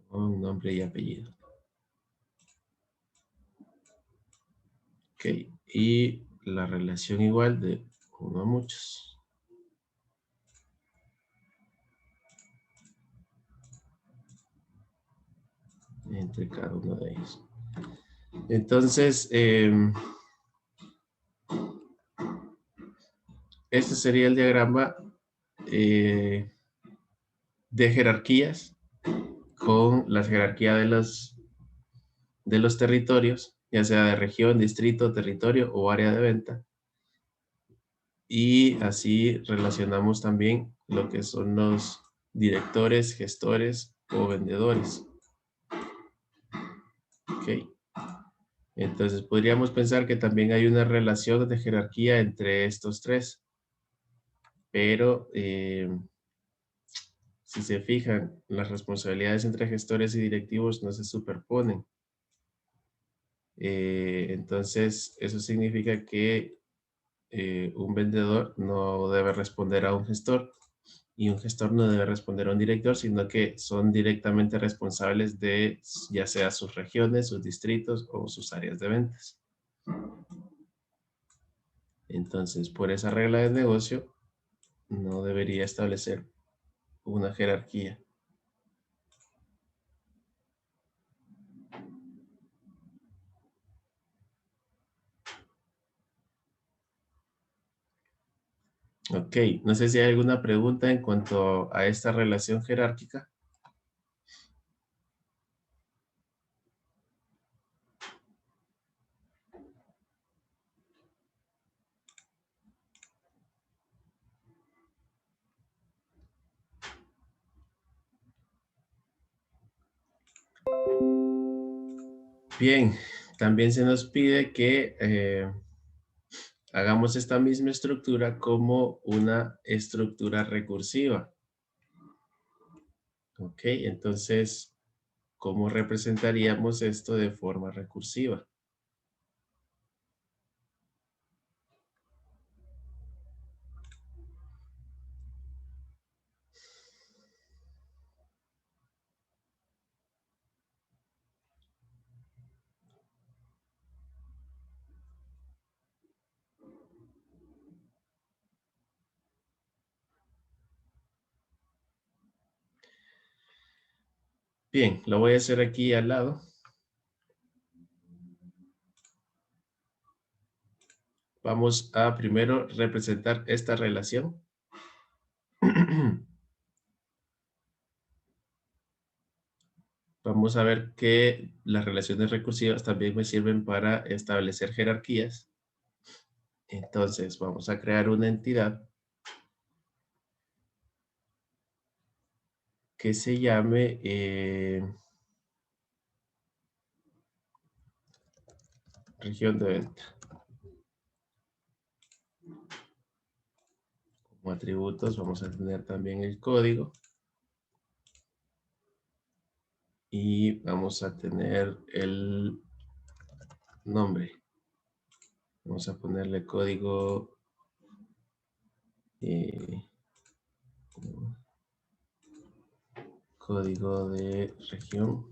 Con nombre y apellido. Ok, y la relación igual de uno a muchos. Entre cada uno de ellos. Entonces, este sería el diagrama de jerarquías con la jerarquía de los territorios, ya sea de región, distrito, territorio o área de venta. Y así relacionamos también lo que son los directores, gestores o vendedores. Ok. Entonces podríamos pensar que también hay una relación de jerarquía entre estos tres. Pero si se fijan, las responsabilidades entre gestores y directivos no se superponen. Entonces, eso significa que un vendedor no debe responder a un gestor y un gestor no debe responder a un director, sino que son directamente responsables de ya sea sus regiones, sus distritos o sus áreas de ventas. Entonces, por esa regla de negocio, no debería establecer una jerarquía. Ok, no sé si hay alguna pregunta en cuanto a esta relación jerárquica. Bien, también se nos pide que hagamos esta misma estructura como una estructura recursiva. Ok, entonces, ¿cómo representaríamos esto de forma recursiva? Bien, lo voy a hacer aquí al lado. Vamos a primero representar esta relación. Vamos a ver que las relaciones recursivas también me sirven para establecer jerarquías. Entonces, vamos a crear una entidad que se llame región de venta. Como atributos vamos a tener también el código. Y vamos a tener el nombre. Vamos a ponerle código código de región.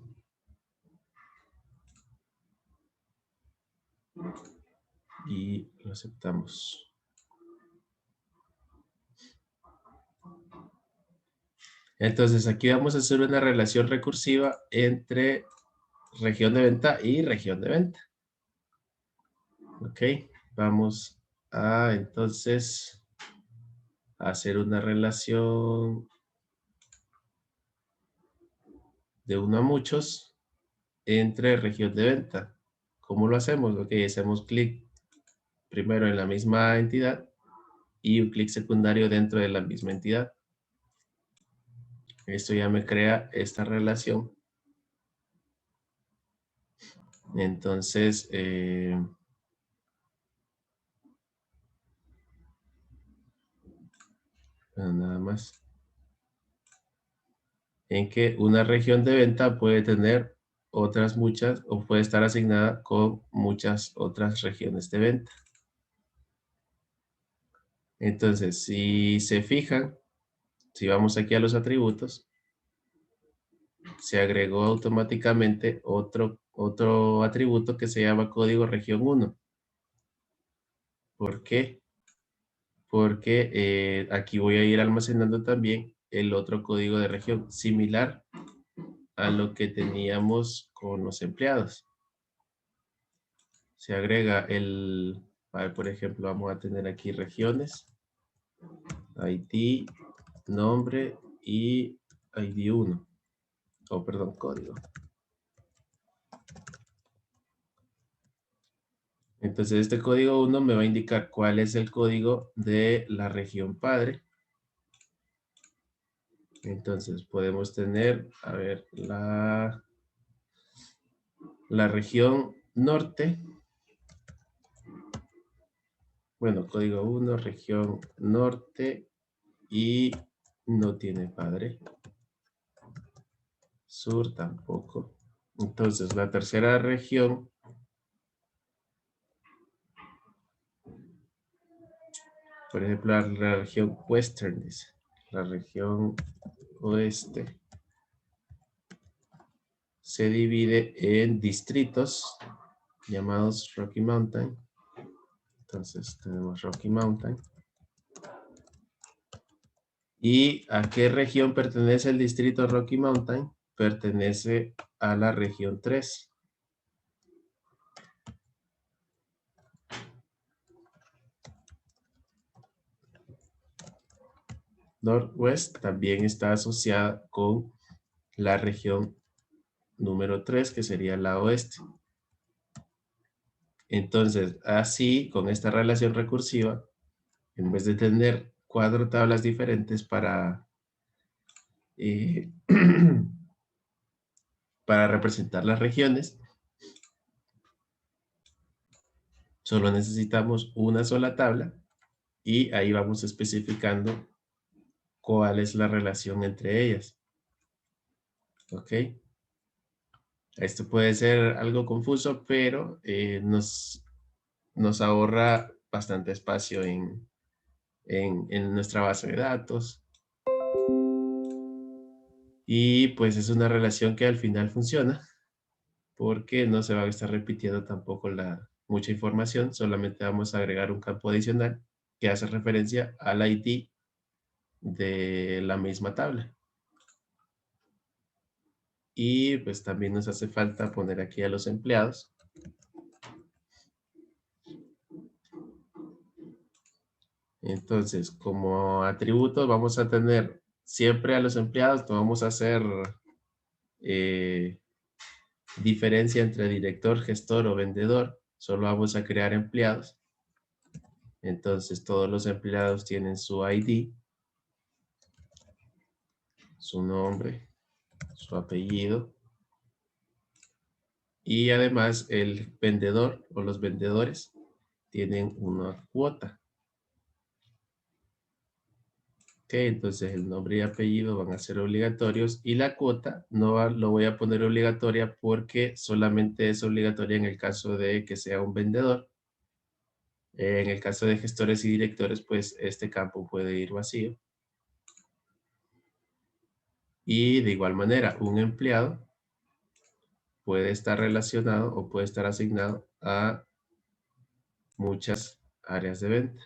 Y lo aceptamos. Entonces aquí vamos a hacer una relación recursiva entre región de venta y región de venta. Ok, vamos a entonces hacer una relación de uno a muchos entre región de venta. ¿Cómo lo hacemos? Ok, hacemos clic primero en la misma entidad y un clic secundario dentro de la misma entidad. Esto ya me crea esta relación. Entonces, bueno, nada más. En que una región de venta puede tener otras muchas o puede estar asignada con muchas otras regiones de venta. Entonces, si se fijan, si vamos aquí a los atributos, se agregó automáticamente otro atributo que se llama código región 1. ¿Por qué? Porque aquí voy a ir almacenando también el otro código de región, similar a lo que teníamos con los empleados. Se agrega el, por ejemplo, vamos a tener aquí regiones, ID, nombre y ID 1, o perdón, código. Entonces este código 1 me va a indicar cuál es el código de la región padre. Entonces podemos tener, a ver, la región norte. Bueno, código 1, región norte y no tiene padre. Sur tampoco. Entonces la tercera región Por ejemplo, la región Western, dice. La región oeste se divide en distritos llamados Rocky Mountain. Entonces tenemos Rocky Mountain. ¿Y a qué región pertenece el distrito Rocky Mountain? Pertenece a la región 3. Northwest también está asociada con la región número 3, que sería la oeste. Entonces, así, con esta relación recursiva, en vez de tener 4 tablas diferentes para para representar las regiones, solo necesitamos una sola tabla y ahí vamos especificando cuál es la relación entre ellas. ¿Ok? Esto puede ser algo confuso, pero nos ahorra bastante espacio en nuestra base de datos. Y pues es una relación que al final funciona, porque no se va a estar repitiendo tampoco mucha información, solamente vamos a agregar un campo adicional que hace referencia al ID de la misma tabla. Y pues también nos hace falta poner aquí a los empleados. Entonces, como atributo vamos a tener siempre a los empleados, no vamos a hacer diferencia entre director, gestor o vendedor, solo vamos a crear empleados. Entonces, todos los empleados tienen su ID, su nombre, su apellido. Y además, el vendedor o los vendedores tienen una cuota. Ok, entonces el nombre y apellido van a ser obligatorios y la cuota no lo voy a poner obligatoria porque solamente es obligatoria en el caso de que sea un vendedor. En el caso de gestores y directores, pues este campo puede ir vacío. Y de igual manera, un empleado puede estar relacionado o puede estar asignado a muchas áreas de venta.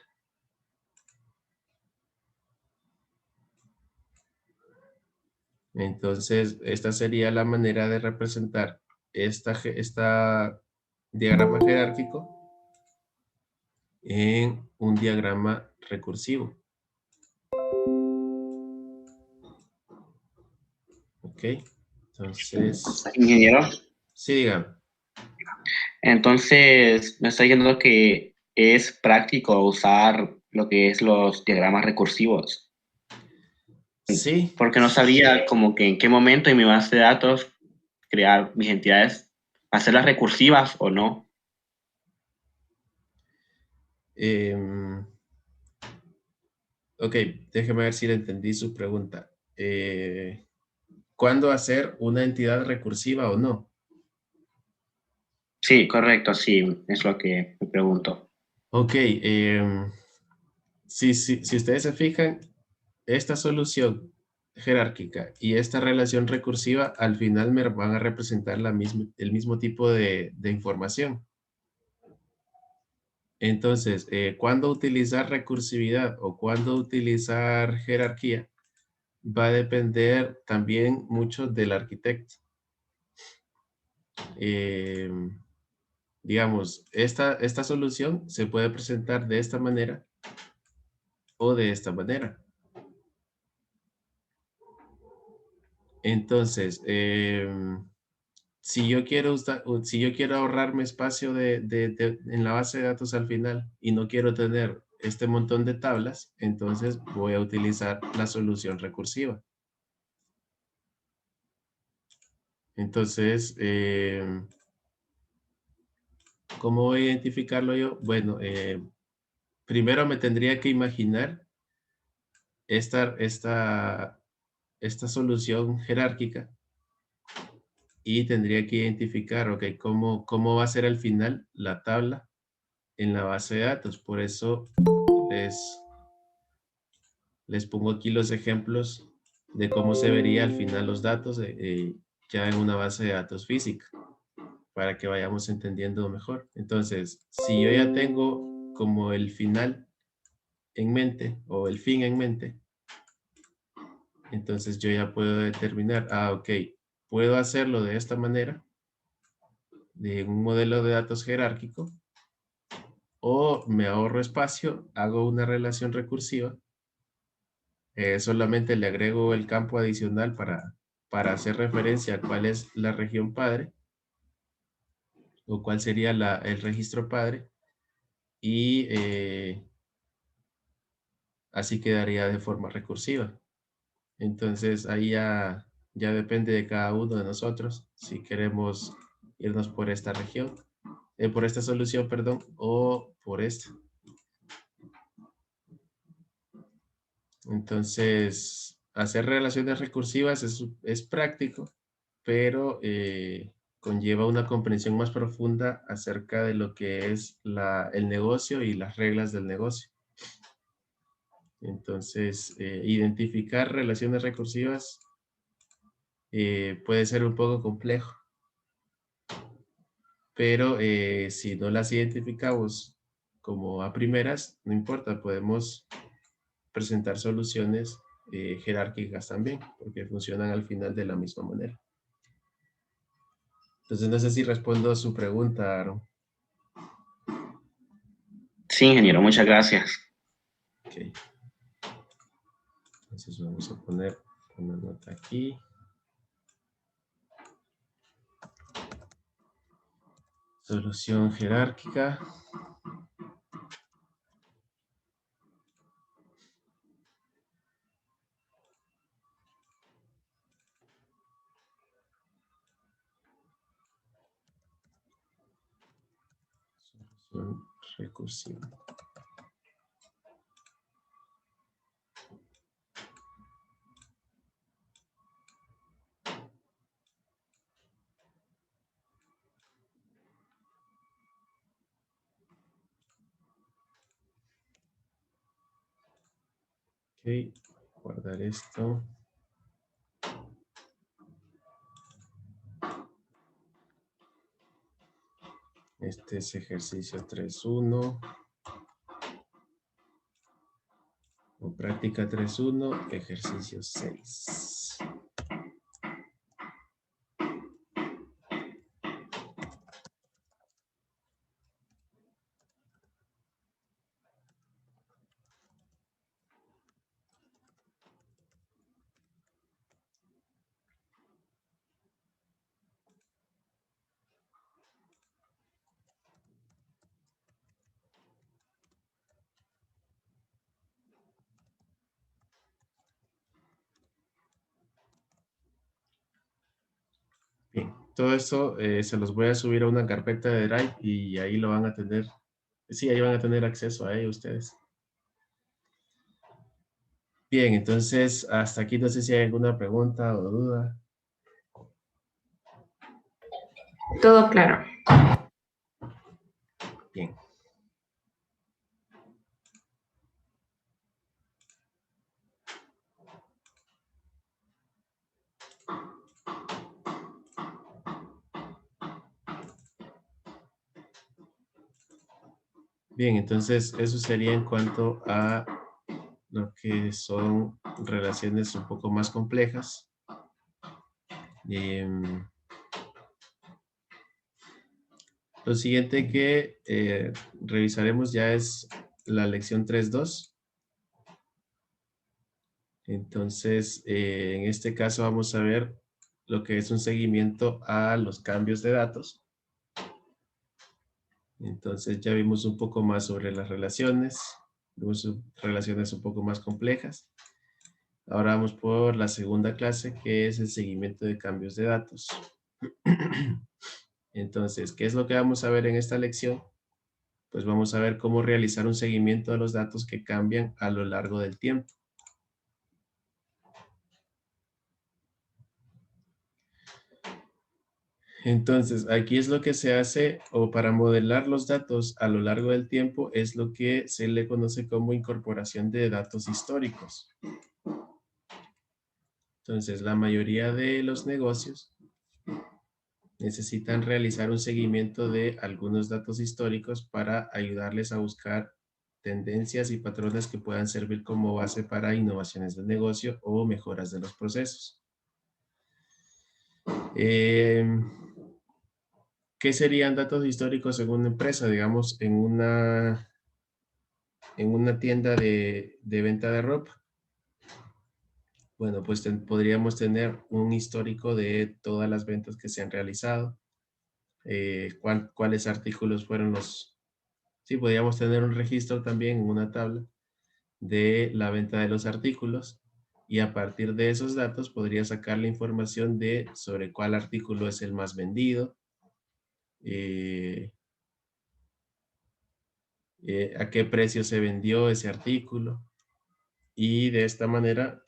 Entonces, esta sería la manera de representar esta diagrama jerárquico en un diagrama recursivo. Ok, entonces, Ingeniero, sí, dígame. entonces me está diciendo que es práctico usar lo que es los diagramas recursivos, Sí, porque no sabía como que en qué momento en mi base de datos crear mis entidades, hacerlas recursivas o no. Ok, déjeme ver si le entendí su pregunta. ¿Cuándo hacer una entidad recursiva o no? Sí, correcto, sí, es lo que me pregunto. Ok, si ustedes se fijan, esta solución jerárquica y esta relación recursiva al final me van a representar el mismo tipo de información. Entonces, ¿cuándo utilizar recursividad o cuándo utilizar jerarquía? Va a depender también mucho del arquitecto. Digamos, esta solución se puede presentar de esta manera o de esta manera. Entonces, si yo quiero ahorrarme espacio en la base de datos al final y no quiero tener este montón de tablas, entonces voy a utilizar la solución recursiva. Entonces, ¿cómo voy a identificarlo yo? Bueno, primero me tendría que imaginar esta solución jerárquica y tendría que identificar, ok, cómo va a ser al final la tabla en la base de datos. Por eso les Les pongo aquí los ejemplos de cómo se vería al final los datos ya en una base de datos física, para que vayamos entendiendo mejor. Entonces, si yo ya tengo como el final en mente o el fin en mente, entonces yo ya puedo determinar, ok, puedo hacerlo de esta manera, de un modelo de datos jerárquico, o me ahorro espacio, hago una relación recursiva, solamente le agrego el campo adicional para hacer referencia a cuál es la región padre, o cuál sería el registro padre, y así quedaría de forma recursiva. Entonces ahí ya depende de cada uno de nosotros si queremos irnos por esta región, por esta solución, perdón, o por esta. Entonces, hacer relaciones recursivas es práctico, pero conlleva una comprensión más profunda acerca de lo que es el negocio y las reglas del negocio. Entonces, identificar relaciones recursivas puede ser un poco complejo, pero si no las identificamos como a primeras, no importa, podemos presentar soluciones jerárquicas también, porque funcionan al final de la misma manera. Entonces, no sé si respondo a su pregunta, Aaron. Sí, ingeniero, muchas gracias. Ok. Entonces vamos a poner una nota aquí. Solución jerárquica. Solución recursiva. Ok, guardar esto. Este es ejercicio 3.1. O práctica 3.1, ejercicio 6. Bien, todo esto se los voy a subir a una carpeta de Drive y ahí lo van a tener. Sí, ahí van a tener acceso a ello ustedes. Bien, entonces hasta aquí no sé si hay alguna pregunta o duda. Todo claro. Bien. Bien, entonces eso sería en cuanto a lo que son relaciones un poco más complejas. Lo siguiente que revisaremos ya es la lección 3.2. Entonces, en este caso vamos a ver lo que es un seguimiento a los cambios de datos. Entonces ya vimos un poco más sobre las relaciones, vimos relaciones un poco más complejas. Ahora vamos por la segunda clase, que es el seguimiento de cambios de datos. Entonces, ¿qué es lo que vamos a ver en esta lección? Pues vamos a ver cómo realizar un seguimiento de los datos que cambian a lo largo del tiempo. Entonces, aquí es lo que se hace, o para modelar los datos a lo largo del tiempo, es lo que se le conoce como incorporación de datos históricos. Entonces, la mayoría de los negocios necesitan realizar un seguimiento de algunos datos históricos para ayudarles a buscar tendencias y patrones que puedan servir como base para innovaciones del negocio o mejoras de los procesos. ¿Qué serían datos históricos en una empresa? Digamos, en una tienda de venta de ropa. Bueno, pues podríamos tener un histórico de todas las ventas que se han realizado, cuáles artículos fueron los... Sí, podríamos tener un registro también en una tabla de la venta de los artículos y a partir de esos datos podría sacar la información de sobre cuál artículo es el más vendido, a qué precio se vendió ese artículo y de esta manera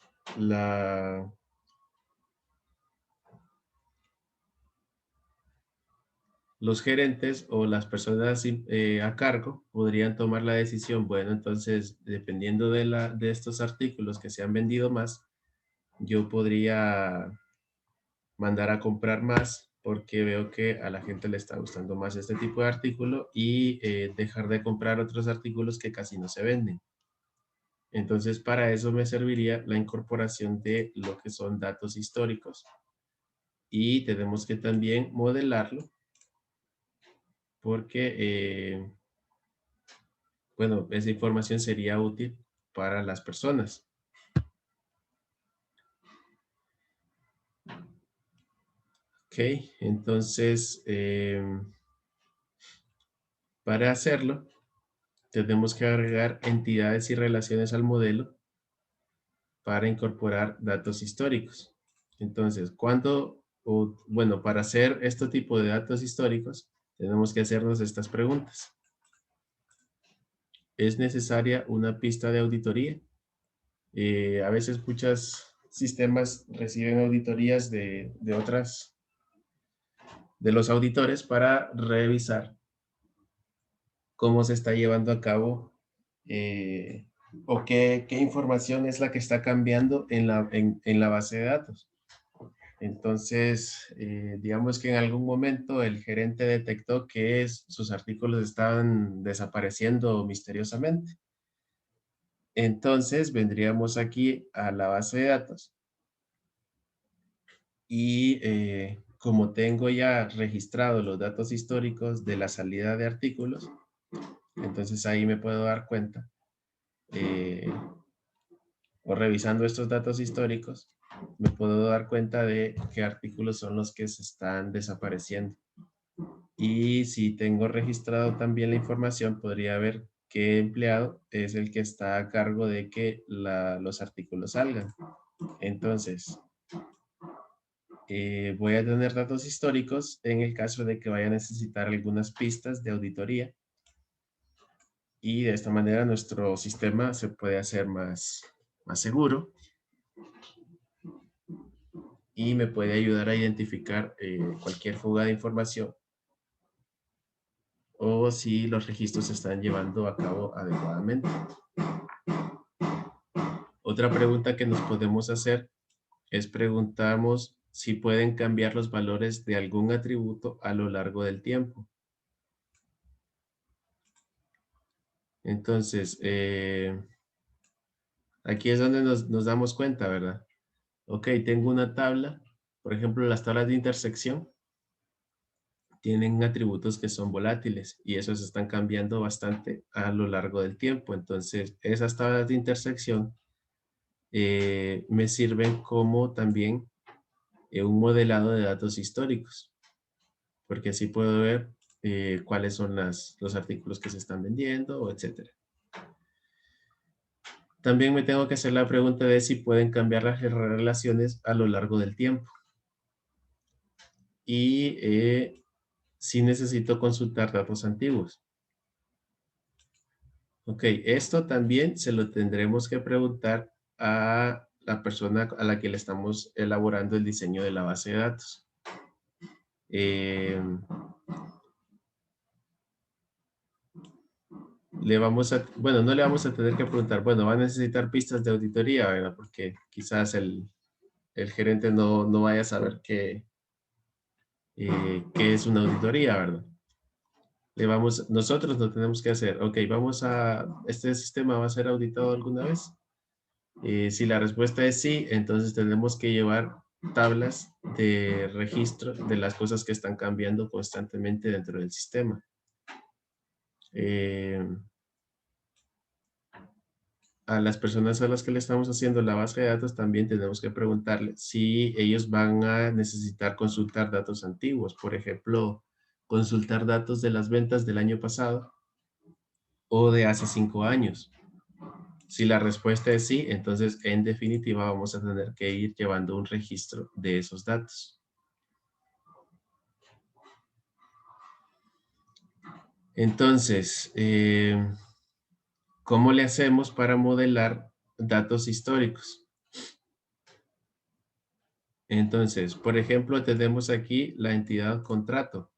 los gerentes o las personas a cargo podrían tomar la decisión, bueno, entonces dependiendo de estos artículos que se han vendido más, yo podría mandar a comprar más porque veo que a la gente le está gustando más este tipo de artículo y dejar de comprar otros artículos que casi no se venden. Entonces, para eso me serviría la incorporación de lo que son datos históricos. Y tenemos que también modelarlo porque, bueno, esa información sería útil para las personas. Ok, entonces, para hacerlo, tenemos que agregar entidades y relaciones al modelo para incorporar datos históricos. Entonces, bueno, para hacer este tipo de datos históricos, tenemos que hacernos estas preguntas. ¿Es necesaria una pista de auditoría? A veces muchos sistemas reciben auditorías de los auditores para revisar cómo se está llevando a cabo o qué información es la que está cambiando en la base de datos. Entonces, digamos que en algún momento el gerente detectó que sus artículos estaban desapareciendo misteriosamente. Entonces, vendríamos aquí a la base de datos y como tengo ya registrado los datos históricos de la salida de artículos, entonces ahí me puedo dar cuenta o revisando estos datos históricos, me puedo dar cuenta de qué artículos son los que se están desapareciendo. Y si tengo registrado también la información, podría ver qué empleado es el que está a cargo de que los artículos salgan. Entonces, voy a tener datos históricos en el caso de que vaya a necesitar algunas pistas de auditoría. Y de esta manera nuestro sistema se puede hacer más seguro y me puede ayudar a identificar cualquier fuga de información o si los registros se están llevando a cabo adecuadamente. Otra pregunta que nos podemos hacer es preguntamos si pueden cambiar los valores de algún atributo a lo largo del tiempo. Entonces, aquí es donde nos damos cuenta, ¿verdad? Ok, tengo una tabla, por ejemplo, las tablas de intersección tienen atributos que son volátiles y esos están cambiando bastante a lo largo del tiempo. Entonces, esas tablas de intersección me sirven como también un modelado de datos históricos, porque así puedo ver cuáles son los artículos que se están vendiendo, etc. También me tengo que hacer la pregunta de si pueden cambiar las relaciones a lo largo del tiempo. Y si necesito consultar datos antiguos. Ok, esto también se lo tendremos que preguntar a la persona a la que le estamos elaborando el diseño de la base de datos. bueno, no le vamos a tener que preguntar, bueno, va a necesitar pistas de auditoría, ¿verdad? Porque quizás el gerente no vaya a saber qué es una auditoría, ¿verdad? Nosotros lo tenemos que hacer. Ok, ¿este sistema va a ser auditado alguna vez? Si la respuesta es sí, entonces tenemos que llevar tablas de registro de las cosas que están cambiando constantemente dentro del sistema. A las personas a las que le estamos haciendo la base de datos también tenemos que preguntarle si ellos van a necesitar consultar datos antiguos. Por ejemplo, consultar datos de las ventas del año pasado o de hace 5 años. Si la respuesta es sí, entonces en definitiva vamos a tener que ir llevando un registro de esos datos. Entonces, ¿cómo le hacemos para modelar datos históricos? Entonces, por ejemplo, tenemos aquí la entidad contrato.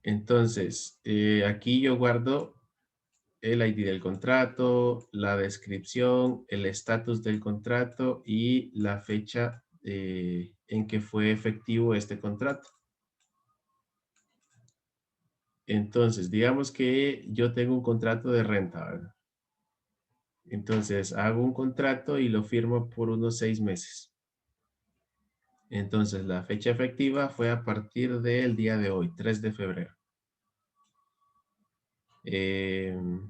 Entonces, aquí yo guardo el ID del contrato, la descripción, el estatus del contrato y la fecha en que fue efectivo este contrato. Entonces, digamos que yo tengo un contrato de renta, ¿verdad? Entonces, hago un contrato y lo firmo por unos 6 meses. Entonces, la fecha efectiva fue a partir del día de hoy, 3 de febrero. El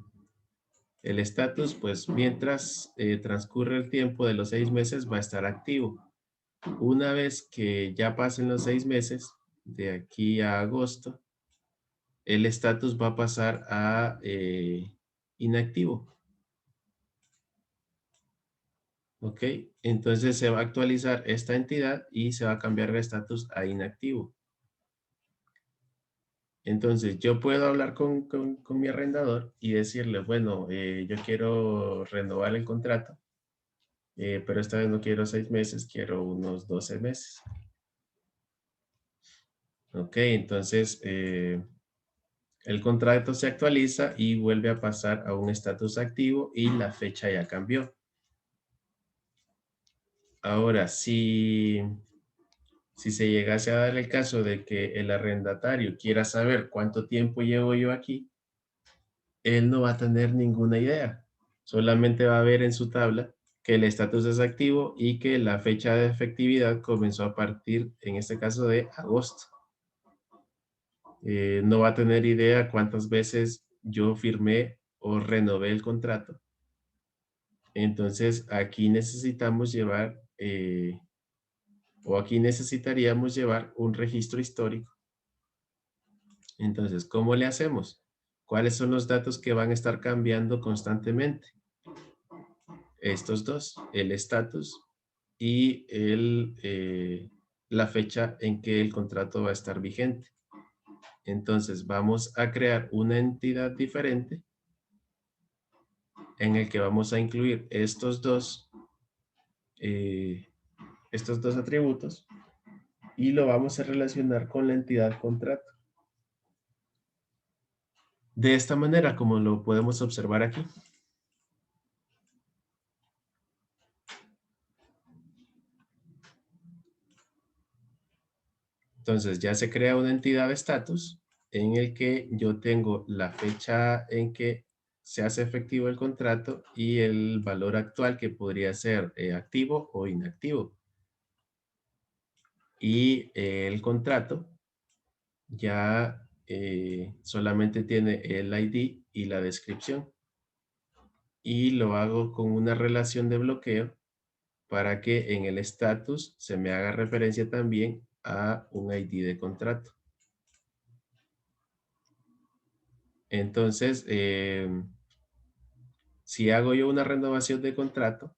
estatus, pues mientras transcurre el tiempo de los 6 meses, va a estar activo. Una vez que ya pasen los 6 meses, de aquí a agosto, el estatus va a pasar a inactivo. ¿Ok? Entonces se va a actualizar esta entidad y se va a cambiar el estatus a inactivo. Entonces yo puedo hablar con mi arrendador y decirle, bueno, yo quiero renovar el contrato, pero esta vez no quiero 6 meses, quiero unos 12 meses. Ok, entonces el contrato se actualiza y vuelve a pasar a un estatus activo y la fecha ya cambió. Ahora, si se llegase a dar el caso de que el arrendatario quiera saber cuánto tiempo llevo yo aquí, él no va a tener ninguna idea. Solamente va a ver en su tabla que el estatus es activo y que la fecha de efectividad comenzó a partir, en este caso, de agosto. No va a tener idea cuántas veces yo firmé o renové el contrato. Entonces, aquí necesitamos llevar, aquí necesitaríamos llevar un registro histórico. Entonces, ¿cómo le hacemos? ¿Cuáles son los datos que van a estar cambiando constantemente? Estos dos, el estatus y la fecha en que el contrato va a estar vigente. Entonces, vamos a crear una entidad diferente en el que vamos a incluir estos dos atributos y lo vamos a relacionar con la entidad contrato. De esta manera, como lo podemos observar aquí. Entonces ya se crea una entidad de estatus en el que yo tengo la fecha en que se hace efectivo el contrato y el valor actual que podría ser activo o inactivo. Y el contrato ya solamente tiene el ID y la descripción. Y lo hago con una relación de bloqueo para que en el estatus se me haga referencia también a un ID de contrato. Entonces, si hago yo una renovación de contrato,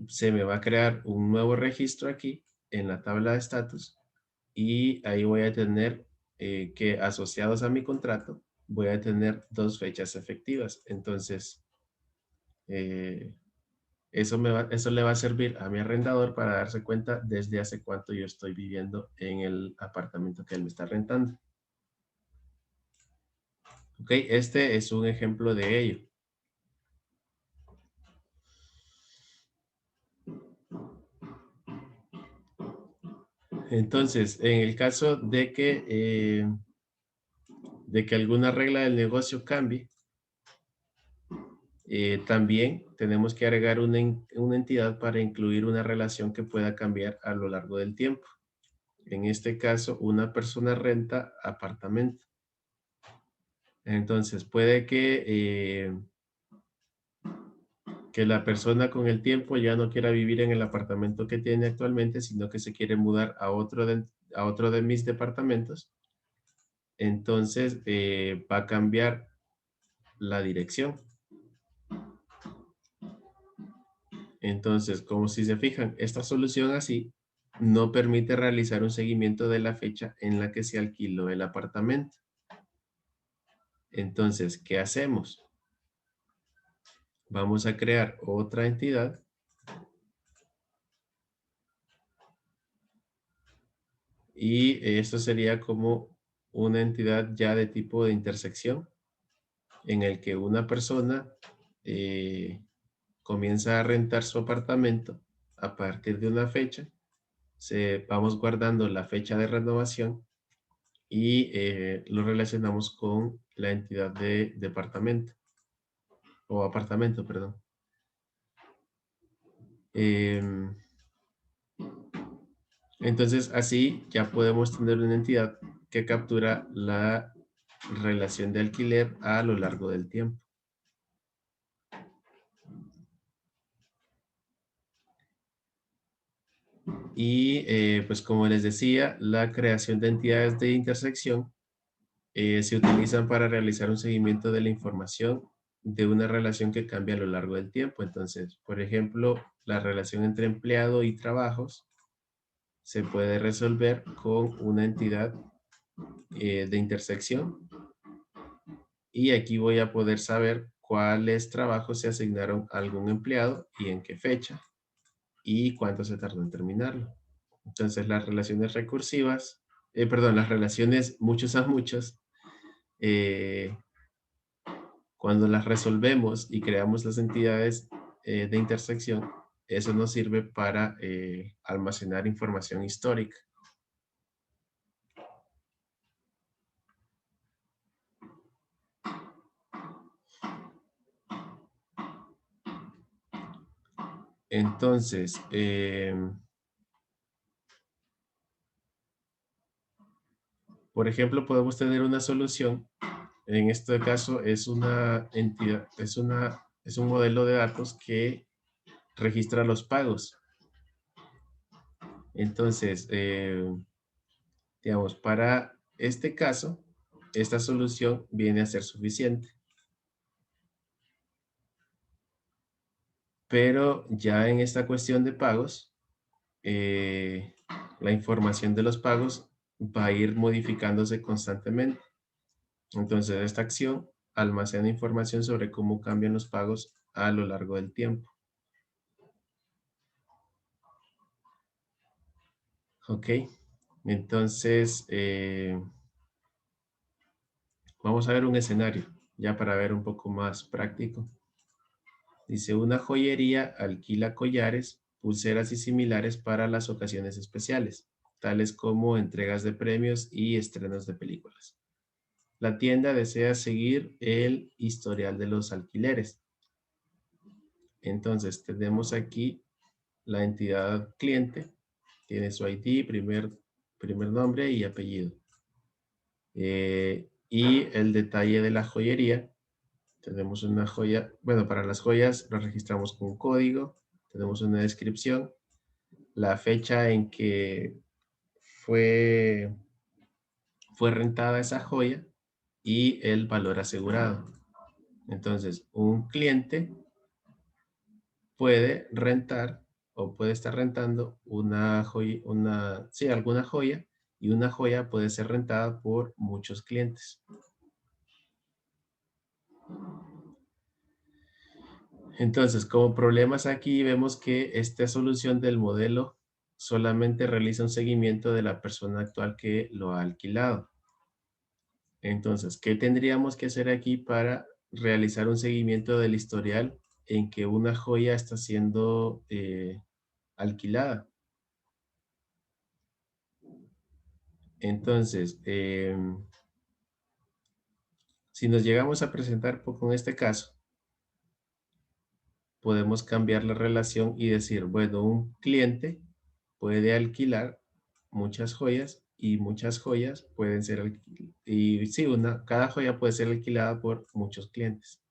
se me va a crear un nuevo registro aquí en la tabla de estatus y ahí voy a tener que asociados a mi contrato, voy a tener dos fechas efectivas. Entonces, Eso le va a servir a mi arrendador para darse cuenta desde hace cuánto yo estoy viviendo en el apartamento que él me está rentando. Ok, este es un ejemplo de ello. Entonces, en el caso de que alguna regla del negocio cambie, también tenemos que agregar una entidad para incluir una relación que pueda cambiar a lo largo del tiempo. En este caso, una persona renta apartamento. Entonces, puede que la persona con el tiempo ya no quiera vivir en el apartamento que tiene actualmente, sino que se quiere mudar a otro de mis departamentos. Entonces, va a cambiar la dirección. Entonces, como si se fijan, esta solución así no permite realizar un seguimiento de la fecha en la que se alquiló el apartamento. Entonces, ¿qué hacemos? Vamos a crear otra entidad. Y esto sería como una entidad ya de tipo de intersección en el que una persona comienza a rentar su apartamento a partir de una fecha. Vamos guardando la fecha de renovación y lo relacionamos con la entidad de departamento o apartamento, perdón. Entonces así ya podemos tener una entidad que captura la relación de alquiler a lo largo del tiempo. Y pues como les decía, la creación de entidades de intersección se utilizan para realizar un seguimiento de la información de una relación que cambia a lo largo del tiempo. Entonces, por ejemplo, la relación entre empleado y trabajos se puede resolver con una entidad de intersección. Y aquí voy a poder saber cuáles trabajos se asignaron a algún empleado y en qué fecha y cuánto se tardó en terminarlo. Entonces las relaciones recursivas, las relaciones muchos a muchos, cuando las resolvemos y creamos las entidades de intersección, eso nos sirve para almacenar información histórica. Entonces, por ejemplo, podemos tener una solución. En este caso es una entidad, es un modelo de datos que registra los pagos. Entonces, digamos, para este caso, esta solución viene a ser suficiente. Pero ya en esta cuestión de pagos, la información de los pagos va a ir modificándose constantemente. Entonces, esta acción almacena información sobre cómo cambian los pagos a lo largo del tiempo. Ok, entonces vamos a ver un escenario, ya para ver un poco más práctico. Dice, una joyería alquila collares, pulseras y similares para las ocasiones especiales, tales como entregas de premios y estrenos de películas. La tienda desea seguir el historial de los alquileres. Entonces, tenemos aquí la entidad cliente, tiene su ID, primer nombre y apellido. Y el detalle de la joyería. Tenemos una joya, bueno, para las joyas lo registramos con un código, tenemos una descripción, la fecha en que fue rentada esa joya y el valor asegurado. Entonces, un cliente puede rentar o puede estar rentando una joya, alguna joya, y una joya puede ser rentada por muchos clientes. Entonces, como problemas aquí vemos que esta solución del modelo solamente realiza un seguimiento de la persona actual que lo ha alquilado. Entonces, ¿qué tendríamos que hacer aquí para realizar un seguimiento del historial en que una joya está siendo alquilada? Entonces, si nos llegamos a presentar con este caso, podemos cambiar la relación y decir, bueno, un cliente puede alquilar muchas joyas y muchas joyas pueden ser alquiladas. Y sí, cada joya puede ser alquilada por muchos clientes.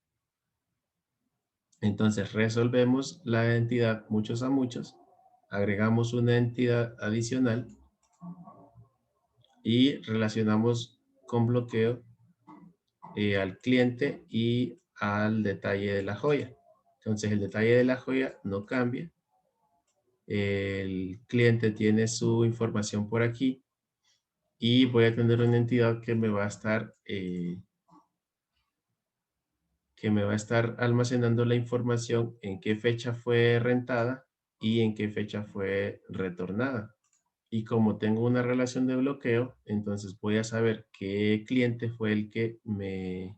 Entonces resolvemos la entidad muchos a muchos, agregamos una entidad adicional y relacionamos con bloqueo al cliente y al detalle de la joya. Entonces el detalle de la joya no cambia. El cliente tiene su información por aquí y voy a tener una entidad que me va a estar almacenando la información en qué fecha fue rentada y en qué fecha fue retornada. Y como tengo una relación de bloqueo, entonces voy a saber qué cliente fue el que me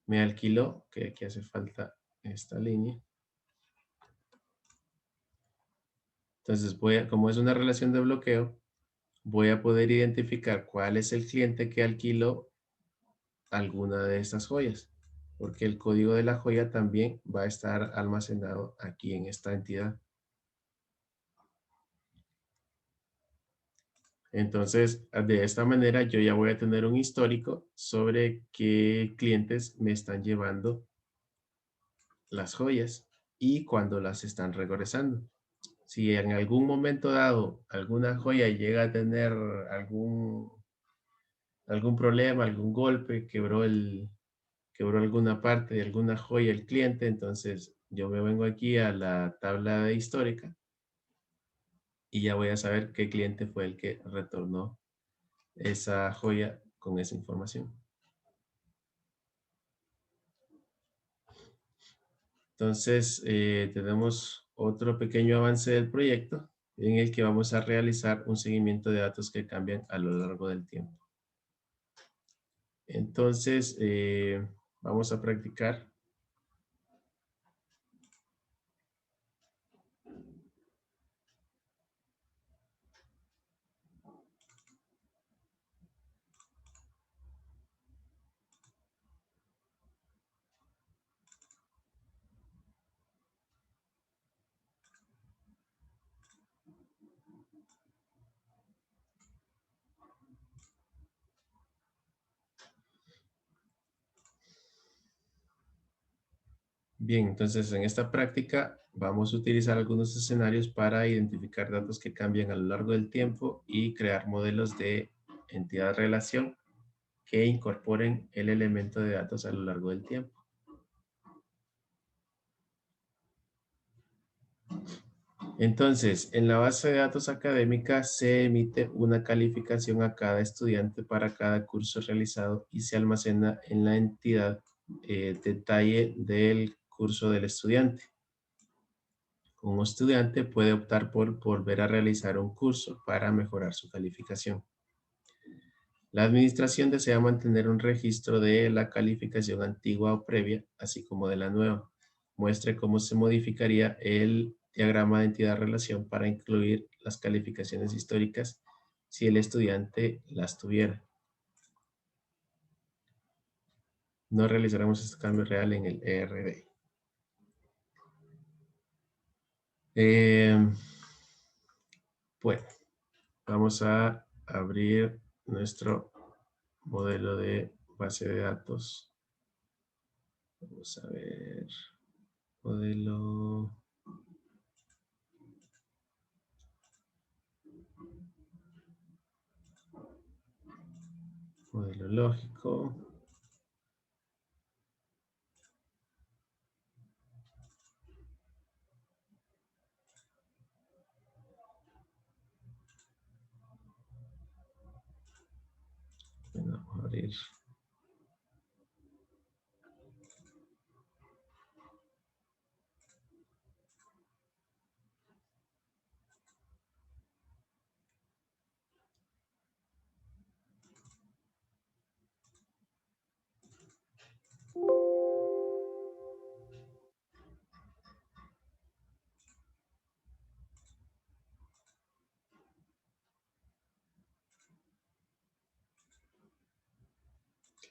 alquiló, que aquí hace falta esta línea. Entonces como es una relación de bloqueo, voy a poder identificar cuál es el cliente que alquiló alguna de estas joyas, porque el código de la joya también va a estar almacenado aquí en esta entidad. Entonces, de esta manera yo ya voy a tener un histórico sobre qué clientes me están llevando las joyas y cuándo las están regresando. Si en algún momento dado alguna joya llega a tener algún problema, algún golpe, quebró alguna parte de alguna joya el cliente, entonces yo me vengo aquí a la tabla de histórica y ya voy a saber qué cliente fue el que retornó esa joya con esa información. Entonces, tenemos otro pequeño avance del proyecto en el que vamos a realizar un seguimiento de datos que cambian a lo largo del tiempo. Entonces, vamos a practicar. Bien, entonces en esta práctica vamos a utilizar algunos escenarios para identificar datos que cambian a lo largo del tiempo y crear modelos de entidad-relación que incorporen el elemento de datos a lo largo del tiempo. Entonces, en la base de datos académica se emite una calificación a cada estudiante para cada curso realizado y se almacena en la entidad detalle del curso del estudiante. Un estudiante puede optar por volver a realizar un curso para mejorar su calificación. La administración desea mantener un registro de la calificación antigua o previa, así como de la nueva. Muestre cómo se modificaría el diagrama de entidad-relación para incluir las calificaciones históricas si el estudiante las tuviera. No realizaremos este cambio real en el ERD. Bueno, vamos a abrir nuestro modelo de base de datos. Vamos a ver, modelo lógico. Bueno, vamos a abrir.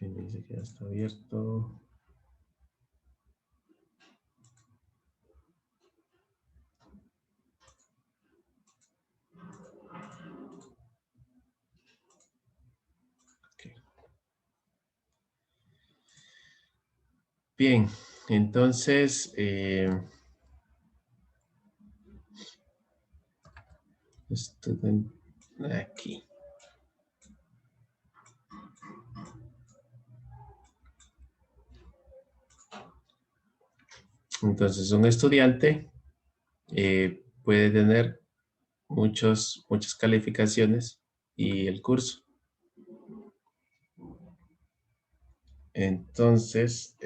Que me dice que ya está abierto. Okay. Bien, entonces aquí. Entonces, un estudiante puede tener muchas calificaciones y el curso. Entonces,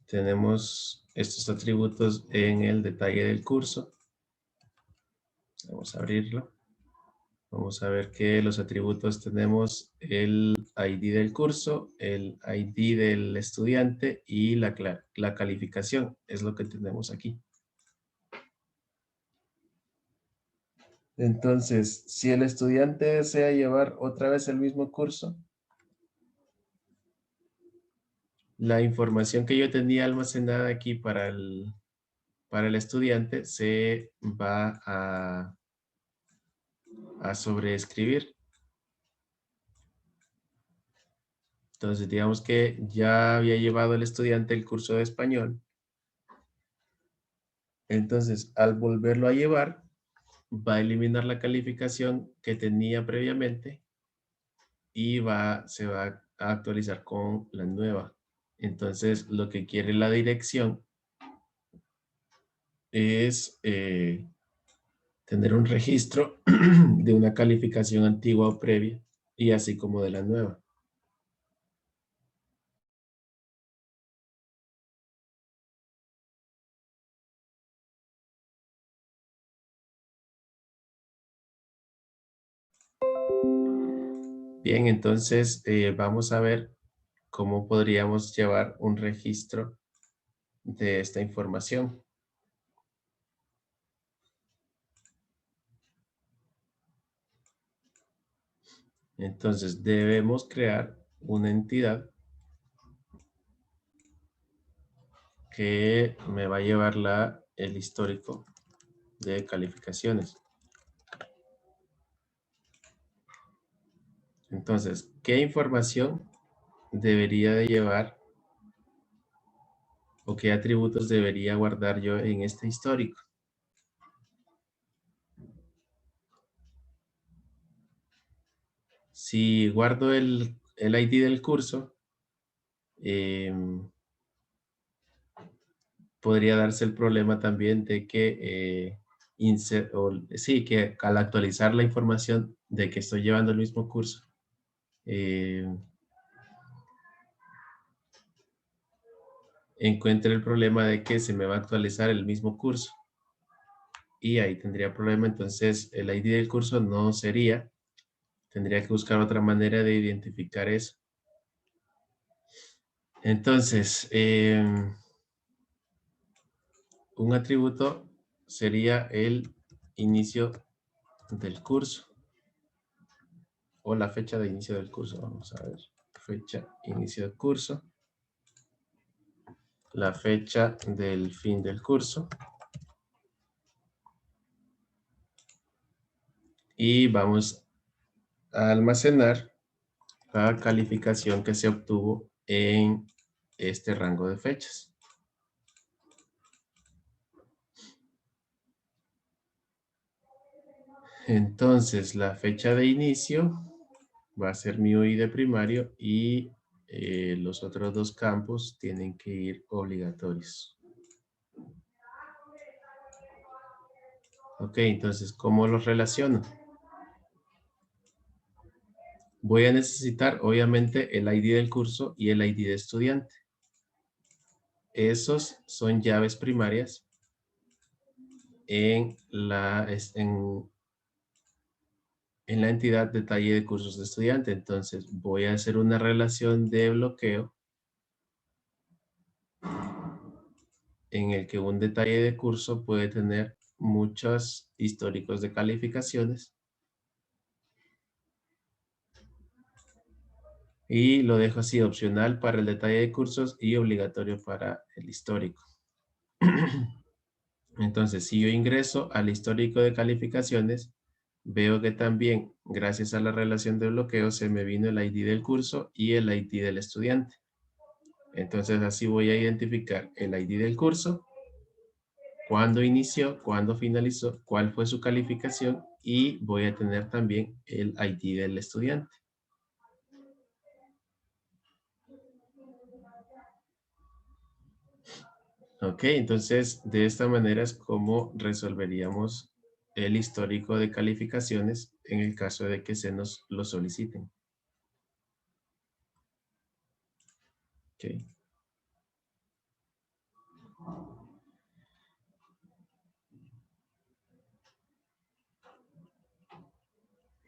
tenemos estos atributos en el detalle del curso. Vamos a abrirlo. Vamos a ver que los atributos tenemos el ID del curso, el ID del estudiante y la calificación. Es lo que tenemos aquí. Entonces, si el estudiante desea llevar otra vez el mismo curso, la información que yo tenía almacenada aquí para el estudiante se va a sobreescribir. Entonces, digamos que ya había llevado el estudiante el curso de español. Entonces, al volverlo a llevar, va a eliminar la calificación que tenía previamente y se va a actualizar con la nueva. Entonces, lo que quiere la dirección es tener un registro de una calificación antigua o previa y así como de la nueva. Bien, entonces vamos a ver cómo podríamos llevar un registro de esta información. Entonces debemos crear una entidad que me va a llevar el histórico de calificaciones. Entonces, ¿qué información debería de llevar o qué atributos debería guardar yo en este histórico? Si guardo el ID del curso, podría darse el problema también de que, que al actualizar la información de que estoy llevando el mismo curso, encuentre el problema de que se me va a actualizar el mismo curso. Y ahí tendría problema, entonces el ID del curso no sería, tendría que buscar otra manera de identificar eso. Entonces, un atributo sería el inicio del curso o la fecha de inicio del curso. Vamos a ver, fecha inicio del curso, la fecha del fin del curso y vamos a almacenar la calificación que se obtuvo en este rango de fechas. Entonces, la fecha de inicio va a ser mi UI de primario y los otros dos campos tienen que ir obligatorios. Ok, entonces, ¿cómo los relaciono? Voy a necesitar, obviamente, el ID del curso y el ID de estudiante. Esos son llaves primarias en la entidad detalle de cursos de estudiante. Entonces, voy a hacer una relación de bloqueo en el que un detalle de curso puede tener muchos históricos de calificaciones Y lo dejo así, opcional para el detalle de cursos y obligatorio para el histórico. Entonces, si yo ingreso al histórico de calificaciones, veo que también, gracias a la relación de bloqueo, se me vino el ID del curso y el ID del estudiante. Entonces, así voy a identificar el ID del curso, cuándo inició, cuándo finalizó, cuál fue su calificación y voy a tener también el ID del estudiante. Ok, entonces de esta manera es como resolveríamos el histórico de calificaciones en el caso de que se nos lo soliciten. Ok.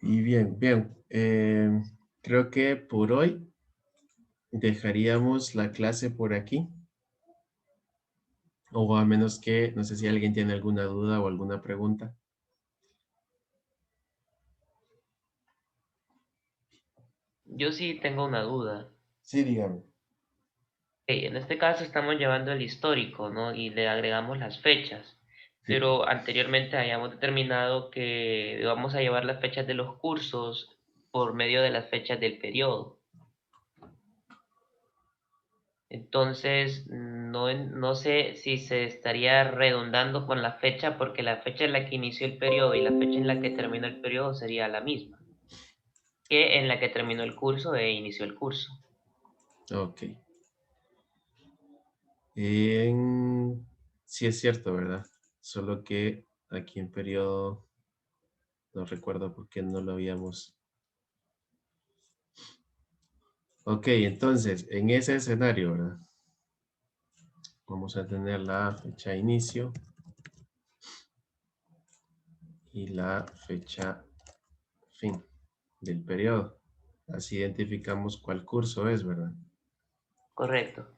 Y bien, creo que por hoy dejaríamos la clase por aquí. O a menos que, no sé si alguien tiene alguna duda o alguna pregunta. Yo sí tengo una duda. Sí, dígame. En este caso estamos llevando el histórico, ¿no? Y le agregamos las fechas. Sí. Pero anteriormente habíamos determinado que vamos a llevar las fechas de los cursos por medio de las fechas del periodo. Entonces, no sé si se estaría redundando con la fecha, porque la fecha en la que inició el periodo y la fecha en la que terminó el periodo sería la misma que en la que terminó el curso e inició el curso. Ok. Sí es cierto, ¿verdad? Solo que aquí en periodo, no recuerdo por qué no lo habíamos. Ok, entonces, en ese escenario, ¿verdad? Vamos a tener la fecha de inicio y la fecha fin del periodo. Así identificamos cuál curso es, ¿verdad? Correcto.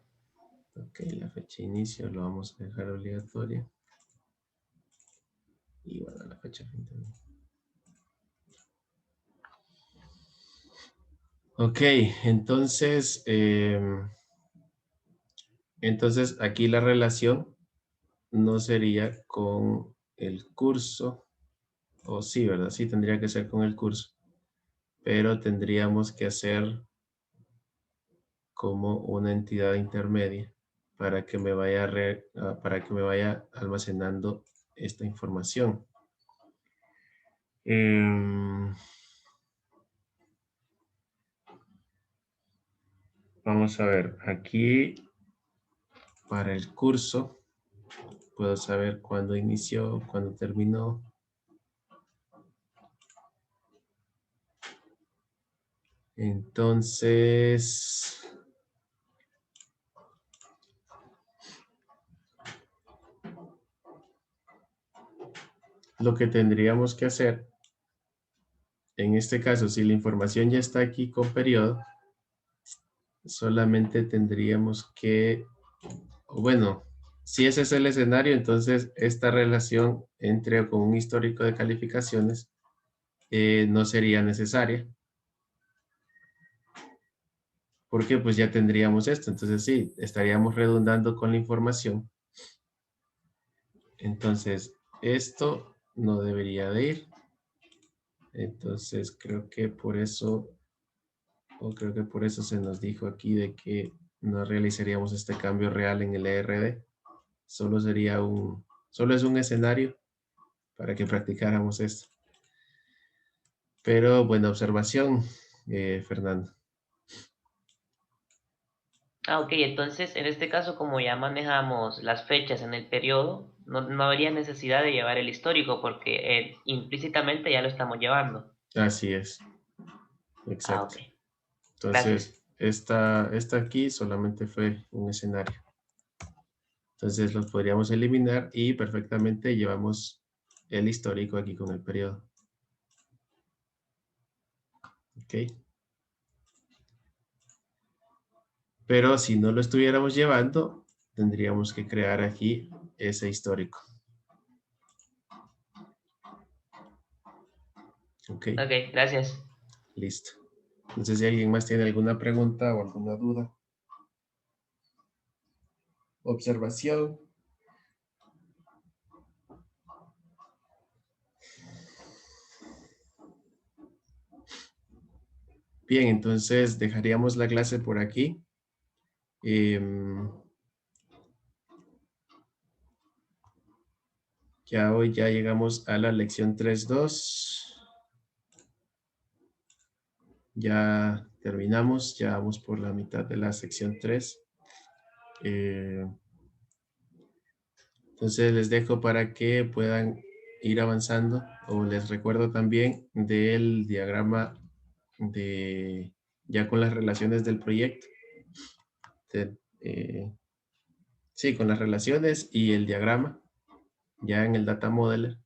Ok, la fecha de inicio lo vamos a dejar obligatoria. Y bueno, la fecha fin también. Ok, entonces aquí la relación no sería con el curso, o sí, ¿verdad? Sí, tendría que ser con el curso, pero tendríamos que hacer como una entidad intermedia para que me vaya, para que me vaya almacenando esta información. Vamos a ver, aquí para el curso puedo saber cuándo inició, cuándo terminó. Entonces, lo que tendríamos que hacer, en este caso, si la información ya está aquí con periodo, solamente tendríamos que, bueno, si ese es el escenario, entonces esta relación entre con un histórico de calificaciones no sería necesaria. Porque pues ya tendríamos esto. Entonces sí, estaríamos redundando con la información. Entonces, esto no debería de ir. Entonces, creo que por eso se nos dijo aquí de que no realizaríamos este cambio real en el ERD. Solo es un escenario para que practicáramos esto. Pero buena observación, Fernando. Ok, entonces en este caso, como ya manejamos las fechas en el periodo, no habría necesidad de llevar el histórico porque implícitamente ya lo estamos llevando. Así es, Ok, exacto. gracias. Entonces, esta aquí solamente fue un escenario. Entonces los podríamos eliminar y perfectamente llevamos el histórico aquí con el periodo. ¿Ok? Pero si no lo estuviéramos llevando, tendríamos que crear aquí ese histórico. ¿Ok? Ok, gracias. Listo. No sé si alguien más tiene alguna pregunta o alguna duda. Observación. Bien, entonces dejaríamos la clase por aquí. Ya hoy ya llegamos a la lección 3.2. Ya terminamos, ya vamos por la mitad de la sección 3. Entonces les dejo para que puedan ir avanzando, o les recuerdo también del diagrama de ya con las relaciones del proyecto. Sí, con las relaciones y el diagrama ya en el Data Modeler.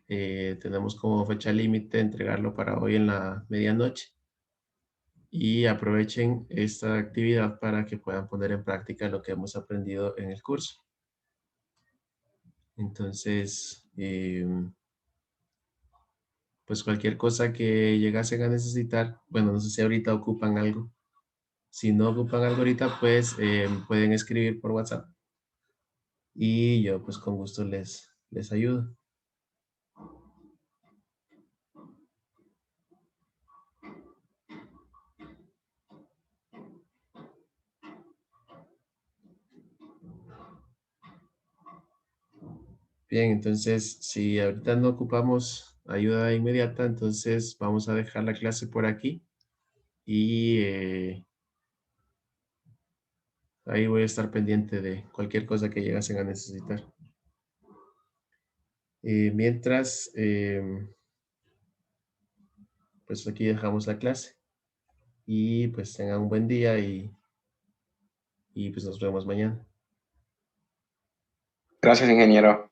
Tenemos como fecha límite entregarlo para hoy en la medianoche. Y aprovechen esta actividad para que puedan poner en práctica lo que hemos aprendido en el curso. Entonces, pues cualquier cosa que llegasen a necesitar, bueno, no sé si ahorita ocupan algo. Si no ocupan algo ahorita, pues pueden escribir por WhatsApp. Y yo pues con gusto les ayudo. Bien, entonces si ahorita no ocupamos ayuda inmediata, entonces vamos a dejar la clase por aquí. Y ahí voy a estar pendiente de cualquier cosa que llegasen a necesitar. Mientras, pues aquí dejamos la clase. Y pues tengan un buen día y pues nos vemos mañana. Gracias, ingeniero.